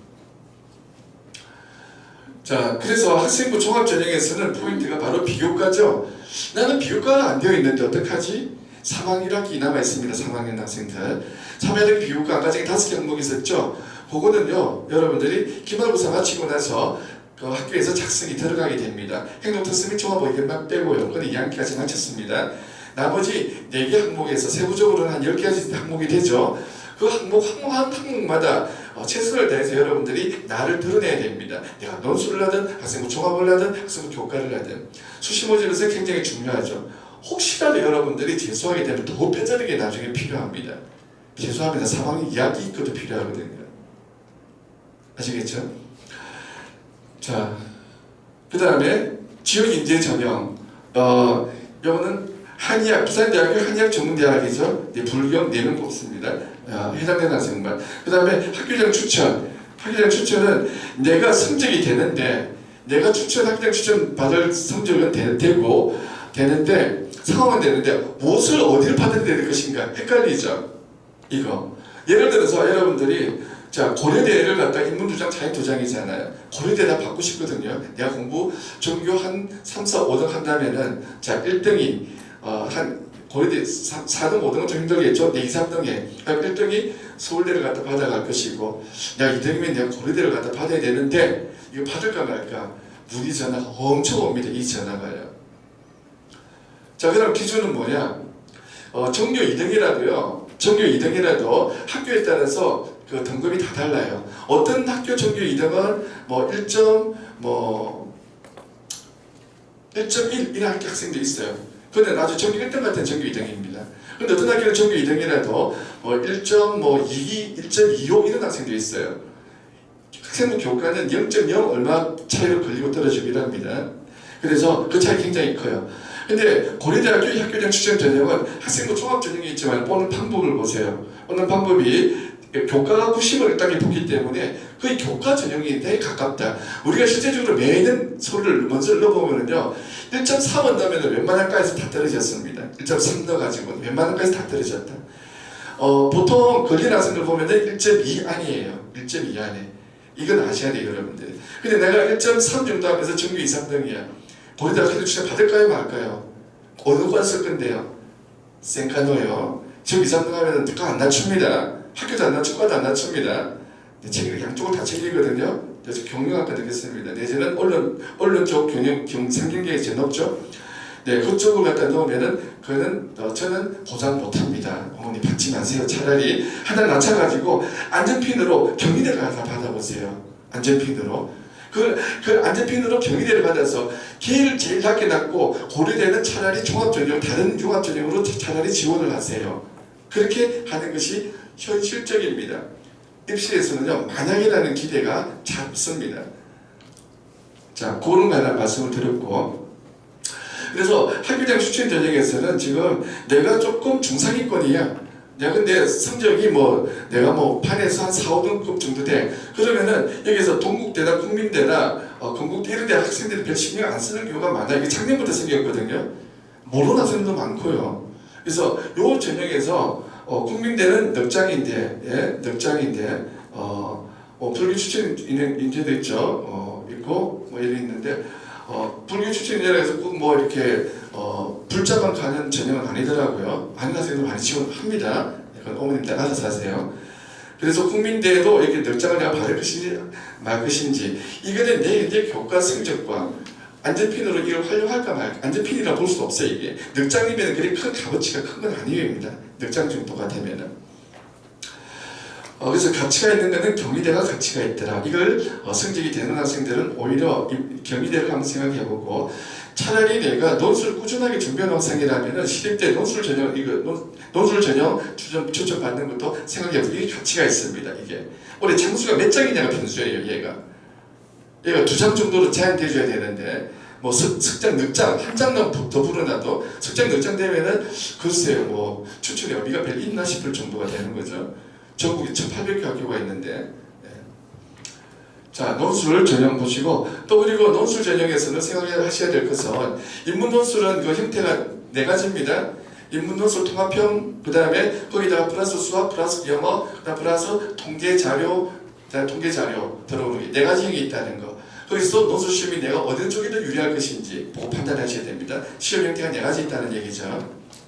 자, 그래서 학생부 종합전형에서는 포인트가 바로 비교과죠. 나는 비교과가 안 되어 있는데 어떡하지? 3학년 1학기 남아있습니다. 3학년 학생들. 3학년 비교과 아까 전에 5개 항목이 있었죠. 그거는요, 여러분들이 기말고사 마치고 나서 그 학교에서 작성이 들어가게 됩니다. 행동특수 및 종합의견만 빼고요. 그건 2학기까지 마쳤습니다. 나머지 4개 항목에서 세부적으로는 한 10가지 항목이 되죠. 그 항목마다 최선을 다해서 여러분들이 나를 드러내야 됩니다. 내가 논술을 하든 학생부 종합을 하든 학생부 교과를 하든 수시 모집에서 굉장히 중요하죠. 혹시라도 여러분들이 재수하게 되면 더 뼈저리게 나중에 필요합니다. 재수하면서 3학년 2학기 것도 필요하거든요. 아시겠죠? 자, 그 다음에 지역인재 전형. 이거는 한의학, 부산대학교 한의학전문대학이죠. 네, 불경 4명 뽑습니다. 해당되는 학생만. 그 다음에 학교장 추천. 학교장 추천은 내가 성적이 되는데, 내가 학교장 추천 받을 성적은 되는데, 상황은 되는데, 무엇을 어디를 받아야 될 것인가 헷갈리죠. 이거. 예를 들어서 여러분들이 자, 고려대를 갖다 인문두장 자격도장이잖아요. 고려대 다 받고 싶거든요. 내가 공부 전교 한 3, 4, 5등 한다면은 자, 1등이 한 고려대 4등, 5등은 좀 힘들겠죠. 2, 3등에 1등이 서울대를 갖다 받아갈 것이고 내가 2등이면 내가 고려대를 갖다 받아야 되는데 이거 받을까 말까 문의 전화가 엄청 옵니다. 이 전화가요. 자, 그럼 기준은 뭐냐? 전교 2등이라도요. 전교 2등이라도 학교에 따라서 그 등급이 다 달라요. 어떤 학교 전교 2등은 뭐 1.1 이런 학생도 있어요. 근데 나중에 전교 1등 같은 전교 2등입니다. 근데 어떤 학교는 전교 2등이라도 1.25 이런 학생도 있어요. 학생부 교과는 0.0 얼마 차이로 걸리고 떨어지기도 합니다. 그래서 그 차이 굉장히 커요. 근데 고려대학교 학교장 추천 전형은 학생부 종합 전형이 있지만 보는 방법을 보세요. 보는 방법이 교과가 90을 딱히 붙기 때문에 거의 교과 전형이 되게 가깝다. 우리가 실제적으로 매년 서류를 먼저 넣어보면요, 1.3원 넣으면 웬만한 과에서 다 떨어졌습니다. 1.3 넣어가지고 웬만한 과에서 다 떨어졌다. 보통 걸린 학생들 보면은 1.2 안이에요. 1.2 안에. 이건 아셔야 돼요, 여러분들. 근데 내가 1.3 정도 하면서 전교 2, 3등이야. 거기다가 학교 추천 받을까요, 말까요? 어느 과 쓸 건데요? 생카노요. 전교 2, 3등 하면 과 안 낮춥니다. 학교도 안 낮추고 과도 안 낮춥니다. 양쪽을 다 챙기거든요. 그래서 경영학과 되겠습니다. 내지는 언론 쪽 상경계가 제일 높죠. 네, 그쪽을 갖다 넣으면은 그거는 저는 보장 못합니다. 어머니 받지 마세요. 차라리 하나를 낮춰가지고 안전핀으로 경희대를 가서 받아보세요. 안전핀으로. 그 안전핀으로 경희대를 받아서 걔를 제일 낮게 놨고 고려대는 차라리 종합전형 다른 종합전형으로 차라리 지원을 하세요. 그렇게 하는 것이 현실적입니다. 입시에서는요, 만약이라는 기대가 잡습니다. 자, 그런 거 하나 말씀을 드렸고, 그 그래서 학교장 추천 전형에서는 지금 내가 조금 중상위권이야. 내가 근데 성적이 뭐 내가 뭐 판에서 한 4, 5등급 정도 돼. 그러면은 여기서 동국대나 국민대나 건국대 이런 데 학생들이 별 신경 안 쓰는 경우가 많아요. 이게 작년부터 생겼거든요. 모르는 학생도 많고요. 그래서 요 전형에서 국민대는 넉장인데, 예, 넉장인데, 불교 추천 인재도 있죠. 있고 뭐 이런 있는데, 불교 추천 인재라서 꼭 뭐 이렇게 불자만 가는 전형은 아니더라고요. 많은 학생들 많이 지원합니다. 그건 어머님들 알아서 하세요. 그래서 국민대에도 이렇게 넉장을 내가 받을 것인지 말 것인지, 이거는 내 현재 교과 성적과 안전핀으로 이걸 활용할까 말까. 안전핀이라 볼 수도 없어요. 이게 넉장이면 그리 큰 값어치가 큰 건 아니입니다. 넉장 정도가 되면은. 그래서 가치가 있는 것은 경희대가 가치가 있더라. 이걸 성적이 되는 학생들은 오히려 경희대를 한번 생각해보고, 차라리 내가 논술 꾸준하게 준비하는 학생이라면은 시립대 논술 전형 논술 전형 추천 받는 것도 생각해보고, 이게 가치가 있습니다. 이게 올해 장수가 몇 장이냐가 변수예요. 얘가 2장 정도로 제한돼줘야 되는데, 뭐 석장 넉장 한 장만 더 불어놔도 석장 넉장 되면은 글쎄요, 뭐 추천의 의미가 별 있나 싶을 정도가 되는 거죠. 전국에 1,800개 학교가 있는데. 네. 자, 논술 전형 보시고, 또 그리고 논술 전형에서는 생각하셔야 될 것은, 인문 논술은 그 형태가 4가지입니다. 인문 논술 통합형, 그 다음에 거기다가 플러스 수학, 플러스 영어, 그다음 플러스 통계 자료 들어오는 게 4가지 형이 있다는 거. 거기서 논술 시험이 내가 어느 쪽이 더 유리할 것인지 보고 판단하셔야 됩니다. 시험 형태가 4가지 있다는 얘기죠.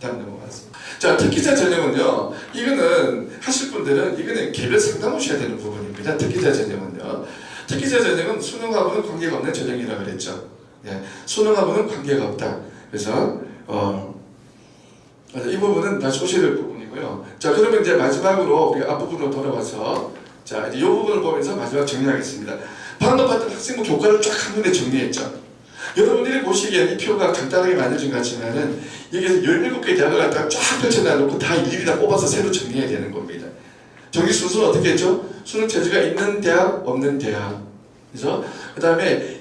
다음 넘어가겠습니다. 자, 특기자 전형은요, 이거는 하실 분들은 이거는 개별 상담하셔야 되는 부분입니다. 특기자 전형은요. 특기자 전형은 수능하고는 관계가 없는 전형이라고 그랬죠. 예, 수능하고는 관계가 없다. 그래서 이 부분은 다시 오셔야 될 부분이고요. 자, 그러면 이제 마지막으로 우리가 앞부분으로 돌아와서, 자, 이제 이 부분을 보면서 마지막 정리하겠습니다. 방금 봤던 학생부 교과를 쫙 한눈에 정리했죠. 여러분들이 보시기에는 이 표가 간단하게 만들어진 것 같지만은, 여기서 17개의 대학을 갖다가 쫙 펼쳐놔놓고 다 일일이 다 뽑아서 새로 정리해야 되는 겁니다. 정리 순서는 어떻게 했죠? 수능 체제가 있는 대학, 없는 대학. 그죠? 그 다음에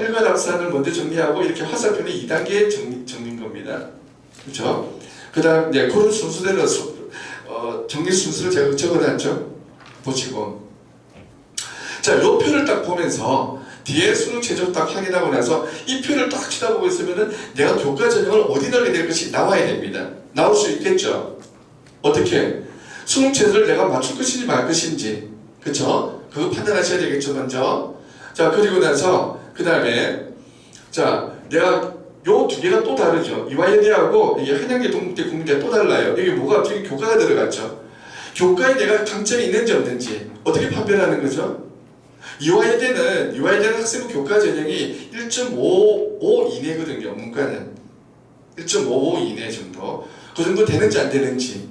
일괄합산을 먼저 정리하고, 이렇게 화살표는 2단계 정리인 겁니다. 그렇죠? 그 다음, 네, 그런 순서대로 정리 순서를 제가 적어놨죠? 보시고. 자, 요 표를 딱 보면서 뒤에 수능 최저 딱 확인하고 나서 이 표를 딱 쳐다보고 있으면은 내가 교과 전형을 어디 넣게 될 것이 나와야 됩니다. 나올 수 있겠죠? 어떻게? 수능 최저를 내가 맞출 것인지 말 것인지. 그쵸? 그거 판단하셔야 되겠죠, 먼저. 자, 그리고 나서 그 다음에, 자, 내가 요 2개가 또 다르죠. 이화여대하고 이게 한양대, 동국대, 국민대 또 달라요. 여기 뭐가 갑자기 교과가 들어갔죠. 교과에 내가 강점이 있는지 없는지 어떻게 판별하는 거죠? 이화여대는 학생부 교과 전형이 1.55 이내거든요. 문과는 1.55 이내 정도. 그 정도 되는지 안 되는지.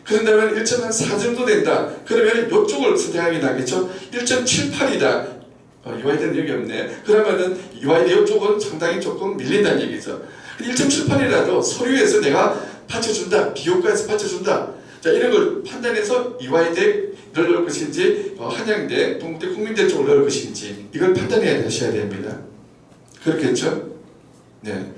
그런다면 1.4 정도 된다. 그러면 이쪽을 선택하게 나겠죠. 1.78이다. 이화여대는 여기 없네. 그러면은 이화여대 이쪽은 상당히 조금 밀린다는 얘기죠. 1.78이라도 서류에서 내가 받쳐준다. 비교과에서 받쳐준다. 자, 이런 걸 판단해서 이화여대를 넣을 것인지, 한양대, 동국대, 국민대 쪽을 넣을 것인지, 이걸 판단해야 하셔야 됩니다. 그렇겠죠? 네.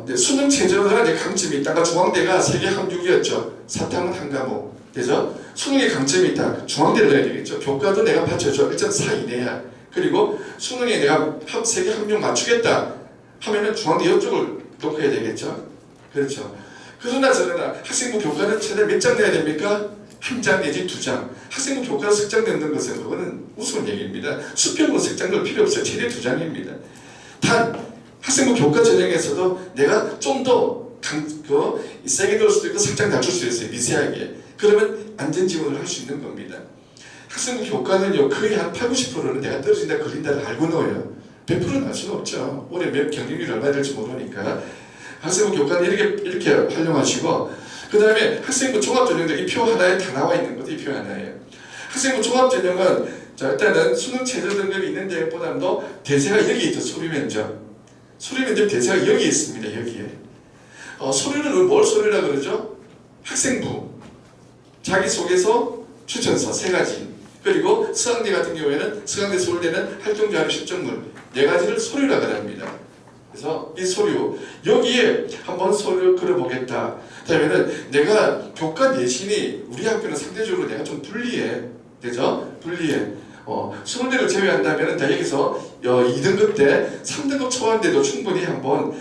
네, 수능 최저가 이제 강점이 있다. 아까 중앙대가 세계 합6이었죠. 사탕은 한 과목. 그죠? 수능에 강점이 있다. 중앙대를 넣어야 되겠죠. 교과도 내가 받쳐줘. 1.4 이내야. 그리고 수능에 내가 세계 합6 맞추겠다 하면은 중앙대 이쪽을 놓고 해야 되겠죠. 그렇죠. 그러나 저러나 학생부 교과는 최대 몇 장 내야 됩니까? 1장 내지 2장. 학생부 교과 석장 넣는 것은 그거는 우스운 얘기입니다. 수평으로 석장 넣을 필요 없어요. 최대 2장입니다. 단 학생부 교과 전형에서도 내가 좀 더 세게 넣을 수도 있고 석장 낮출 수 있어요. 미세하게. 그러면 안전 지원을 할 수 있는 겁니다. 학생부 교과는요, 거의 한 80~90%는 내가 떨어진다 걸린다를 알고 넣어요. 100%는 알 수는 없죠. 올해 몇 경쟁률이 얼마 될지 모르니까. 학생부 교과는 이렇게 활용하시고, 그 다음에 학생부 종합전형도 이 표 하나에 다 나와 있는 것도 이 표 하나예요. 학생부 종합전형은, 자, 일단은 수능 최저 등급이 있는 데보다도 대세가 여기 있죠. 소리면접. 소리면접 대세가 여기 있습니다. 여기에. 소리는 뭘 소리라 그러죠? 학생부, 자기소개서, 추천서 3가지. 그리고 서강대 같은 경우에는 서강대 서울대는 활동자료 실전물 4가지를 소리라고 합니다. 그래서 이 서류 여기에 한번 서류 끌어보겠다. 그다음에는 내가 교과 내신이 우리 학교는 상대적으로 내가 좀 불리해, 그죠? 불리해. 서울대를 제외한다면 다 여기서 2등급 때 3등급 초반대도 충분히 한번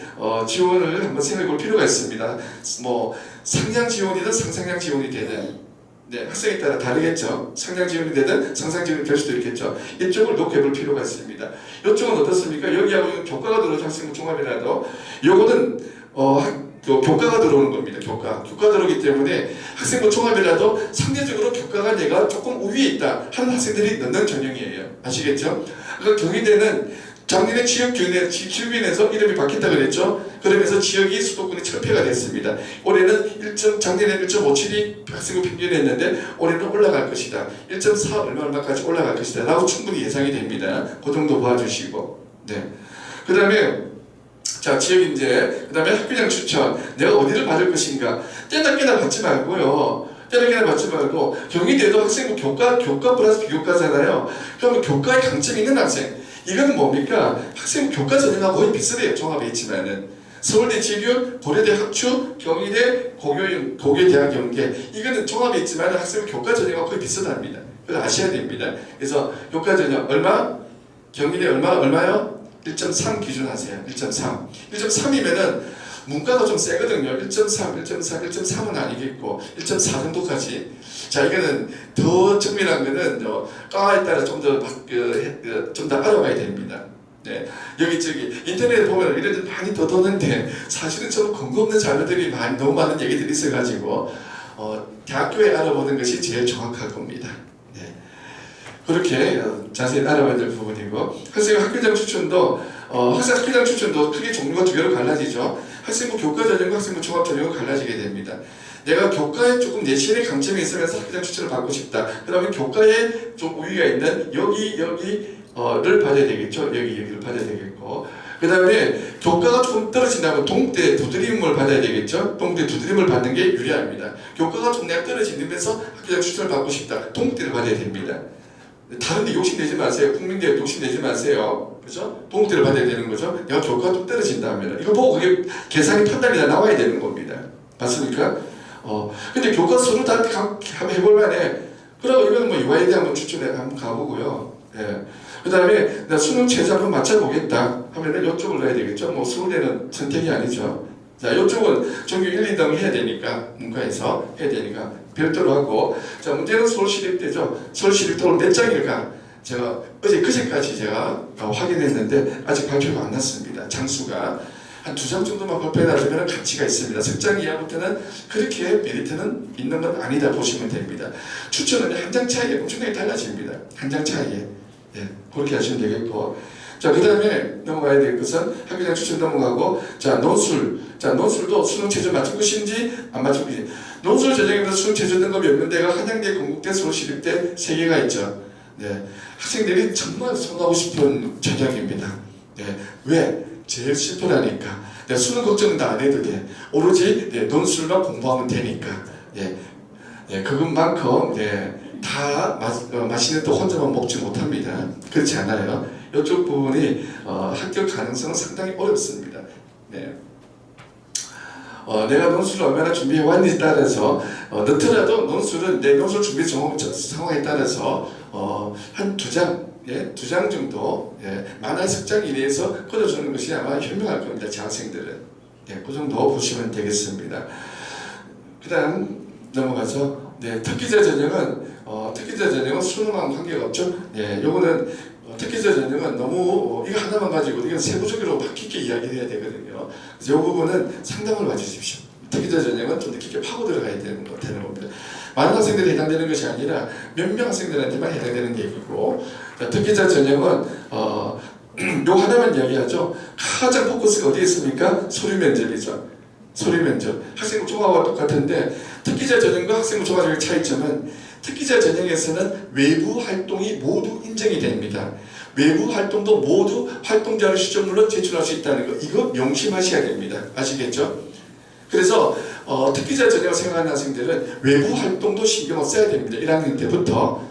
지원을 한번 생각해 볼 필요가 있습니다. 뭐 상향 지원이든 상상향 지원이 되든 네, 학생에 따라 다르겠죠. 상향 지원이 되든 상상 지원이 될 수도 있겠죠. 이쪽을 높게 볼 필요가 있습니다. 이쪽은 어떻습니까? 여기하고 교과가 들어오죠. 학생부 종합이라도 요거는 교과가 들어오는 겁니다. 교과 들어오기 때문에 학생부 종합이라도 상대적으로 교과가 내가 조금 우위에 있다 하는 학생들이 넣는 전형이에요. 아시겠죠? 그러니까 경희대는 작년에 지역위원회에서 이름이 바뀌었다 그랬죠. 그러면서 지역이 수도권이 철폐가 됐습니다. 올해는 작년에 1.57이 학생부 평균이었는데 올해는 올라갈 것이다. 1.4 얼마까지 올라갈 것이다 라고 충분히 예상이 됩니다. 그 정도 봐주시고. 네. 그 다음에 자, 지역인재, 그 다음에 학교장 추천, 내가 어디를 받을 것인가. 때나 받지 말고요. 때나 받지 말고, 경희대도 학생부 교과 플러스 비교과잖아요. 그러면 교과에 강점이 있는 학생. 이거는 뭡니까? 학생부 교과 전형하고 거의 비슷해요. 종합에 있지만은. 서울대 지균, 고려대 학추, 경희대 고교대학 연계. 이거는 종합에 있지만 학생부 교과 전형하고 거의 비슷합니다. 그걸 아셔야 됩니다. 그래서 교과 전형 얼마? 경희대 얼마요? 1.3 기준 하세요. 1.3. 1.3이면은 문과가 좀 세거든요. 1.3은 아니겠고 1.4 정도까지. 자, 이거는 더 정밀한 거는 과에 따라 좀 더 알아봐야 됩니다. 네, 여기 인터넷에 보면 이런 많이 더 도는데 사실은 좀 근거 없는 자료들이 너무 많은 얘기들이 있어가지고 대학교에 알아보는 것이 제일 정확할 겁니다. 네. 그렇게 자세히 알아봐야 될 부분이고 학생 학교장 추천도 학생 학교장 추천도 크게 종류가 두 개로 갈라지죠. 학생부 교과 전형과 학생부 종합 전형으로 갈라지게 됩니다. 내가 교과에 조금 내신의 강점이 있으면서 학교장 추천을 받고 싶다. 그러면 교과에 좀 우위가 있는 여기를 받아야 되겠죠. 여기를 받아야 되겠고 그 다음에 교과가 조금 떨어진다면 동대 두드림을 받아야 되겠죠. 동대 두드림을 받는 게 유리합니다. 교과가 좀 내가 떨어지면서 학교장 추천을 받고 싶다. 동대를 받아야 됩니다. 다른데 욕심내지 마세요. 국민대학 욕심내지 마세요. 그죠? 동대를 받아야 되는 거죠. 내가 교과가 좀 떨어진다면 이거 보고 그게 계산이 판단이 다 나와야 되는 겁니다. 맞습니까? 근데 교과 서로 다 한번 해볼 만해. 그러고 이건 뭐 유아이대 한번 추천해 한번 가보고요. 예. 그 다음에 나 수능 최저 한번 맞춰보겠다 하면은 이쪽을 넣어야 되겠죠. 뭐 서울대는 선택이 아니죠. 자, 이쪽은 전교 1, 2등 해야 되니까 문과에서 해야 되니까 별도로 하고 자, 문제는 서울시립대죠. 서울시립대로 몇 장일까? 제가 그제까지 제가 확인했는데 아직 발표가 안 났습니다. 장수가 한 2장 정도만 발표해놔주면 가치가 있습니다. 석장 이하부터는 그렇게 메리트는 있는 건 아니다 보시면 됩니다. 추천은 한 장 차이에 엄청나게 달라집니다. 한 장 차이에. 네, 그렇게 하시면 되겠고. 자, 그 다음에 넘어가야 될 것은 학교장 추천 넘어가고, 자, 논술. 자, 논술도 수능 최저 맞출 것인지 안 맞출 것인지. 논술 전형에서 수능 최저 등급이 없는 데가 한양대, 건국대, 서울시립대 3개가 있죠. 네, 학생들이 정말 손하고 싶은 전형입니다. 네, 왜? 제일 심플하니까. 네, 수능 걱정은 다 안 해도 돼. 오로지 논술만 공부하면 되니까. 네, 네, 그것만큼 다 맛있는 또 혼자만 먹지 못합니다. 그렇지 않아요. 이쪽 부분이 합격 가능성은 상당히 어렵습니다. 네. 내가 논술을 얼마나 준비해 왔는지에 따라서 넣더라도 논술은 내 논술 준비 상황에 따라서 한 2장, 2장 정도 만화 석장 이내에서 끌어주는 것이 아마 현명할 겁니다. 제 학생들은. 그 정도 보시면 되겠습니다. 그 다음 넘어가서 특기자 전형은 수능하고 관계가 없죠. 요거는 특기자 전형은 너무 이거 하나만 가지고 이건 세부적으로 바뀌게 이야기를 해야 되거든요. 그래서 이 부분은 상담을 봐주십시오. 특기자 전형은 좀 깊게 파고 들어가야 되는 겁니다. 많은 학생들이 해당되는 것이 아니라 몇 명 학생들한테만 해당되는 얘기고 특기자 전형은 요 하나만 이야기하죠. 가장 포커스가 어디에 있습니까? 서류 면접이죠. 서류 면접. 학생부 종합과 똑같은데 특기자 전형과 학생부 종합의 차이점은 특기자 전형에서는 외부 활동이 모두 인정이 됩니다. 외부 활동도 모두 활동자료 시점물로 제출할 수 있다는 거 이거 명심하셔야 됩니다. 아시겠죠? 그래서 특기자 전형을 생각하는 학생들은 외부 활동도 신경을 써야 됩니다. 1학년 때부터.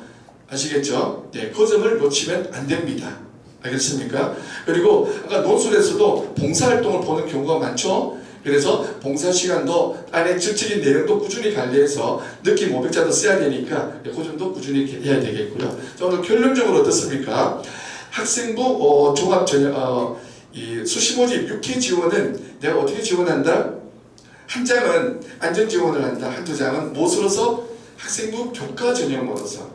아시겠죠? 그 점을 놓치면 안 됩니다. 알겠습니까? 그리고 아까 논술에서도 봉사활동을 보는 경우가 많죠. 그래서 봉사 시간도 안에 질적인 내용도 꾸준히 관리해서 느낌 500자도 써야 되니까 그 점도 꾸준히 해야 되겠고요. 자, 오늘 결론적으로 어떻습니까? 학생부 종합 전형 이 수시 모집 6회 지원은 내가 어떻게 지원한다? 한 장은 안전 지원을 한다. 한두 장은 무엇으로서? 학생부 교과 전형으로서.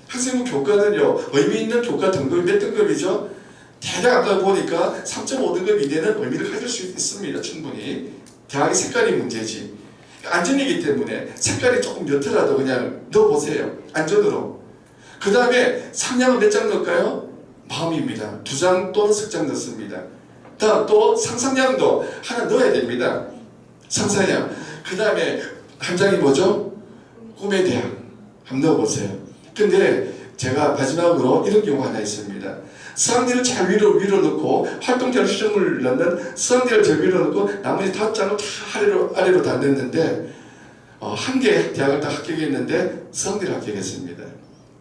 학생부 교과는요, 의미 있는 교과 등급이 몇 등급이죠? 대략 아까 보니까 3.5등급 이내는 의미를 가질 수 있습니다. 충분히. 대학의 색깔이 문제지. 안전이기 때문에 색깔이 조금 옅더라도 그냥 넣어보세요. 안전으로. 그 다음에 상량은 몇 장 넣을까요? 마음입니다. 2장 또는 석 장 넣습니다. 다음 또 상상량도 하나 넣어야 됩니다. 상상량. 그 다음에 한 장이 뭐죠? 꿈의 대학. 한번 넣어보세요. 근데 제가 마지막으로 이런 경우가 하나 있습니다. 수학리를 잘 위로 넣고 활동자료 시점을 넣는 수학리를 저 위로 넣고 나머지 5장을 다 아래로 다 넣는데 한 개 대학을 다 합격했는데 수학리를 합격했습니다.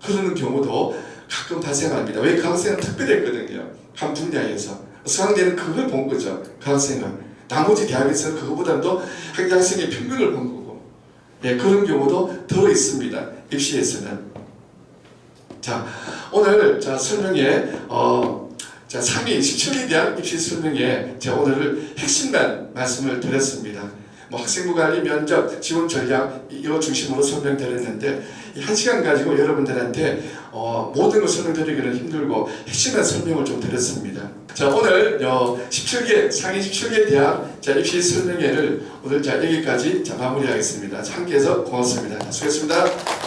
그러는 경우도 가끔 발생합니다. 왜? 그 학생은 특별했거든요. 한 분야에서. 수학리는 그걸 본 거죠. 그 학생은. 나머지 대학에서는 그거보다는 더 학생의 평균을 본 거고. 예, 그런 경우도 더 있습니다. 입시에서는. 자, 오늘 설명에 자 3위 17기 대학 입시 설명에 제가 오늘 핵심만 말씀을 드렸습니다. 뭐 학생부 관리, 면접, 지원 전략 이거 중심으로 설명드렸는데 이 1시간 가지고 여러분들한테 모든 걸 설명드리기는 힘들고 핵심만 설명을 좀 드렸습니다. 자, 오늘 17개 상위 17개 대학 자 입시 설명회를 오늘 자 여기까지 자 마무리하겠습니다. 자, 함께해서 고맙습니다. 수고했습니다.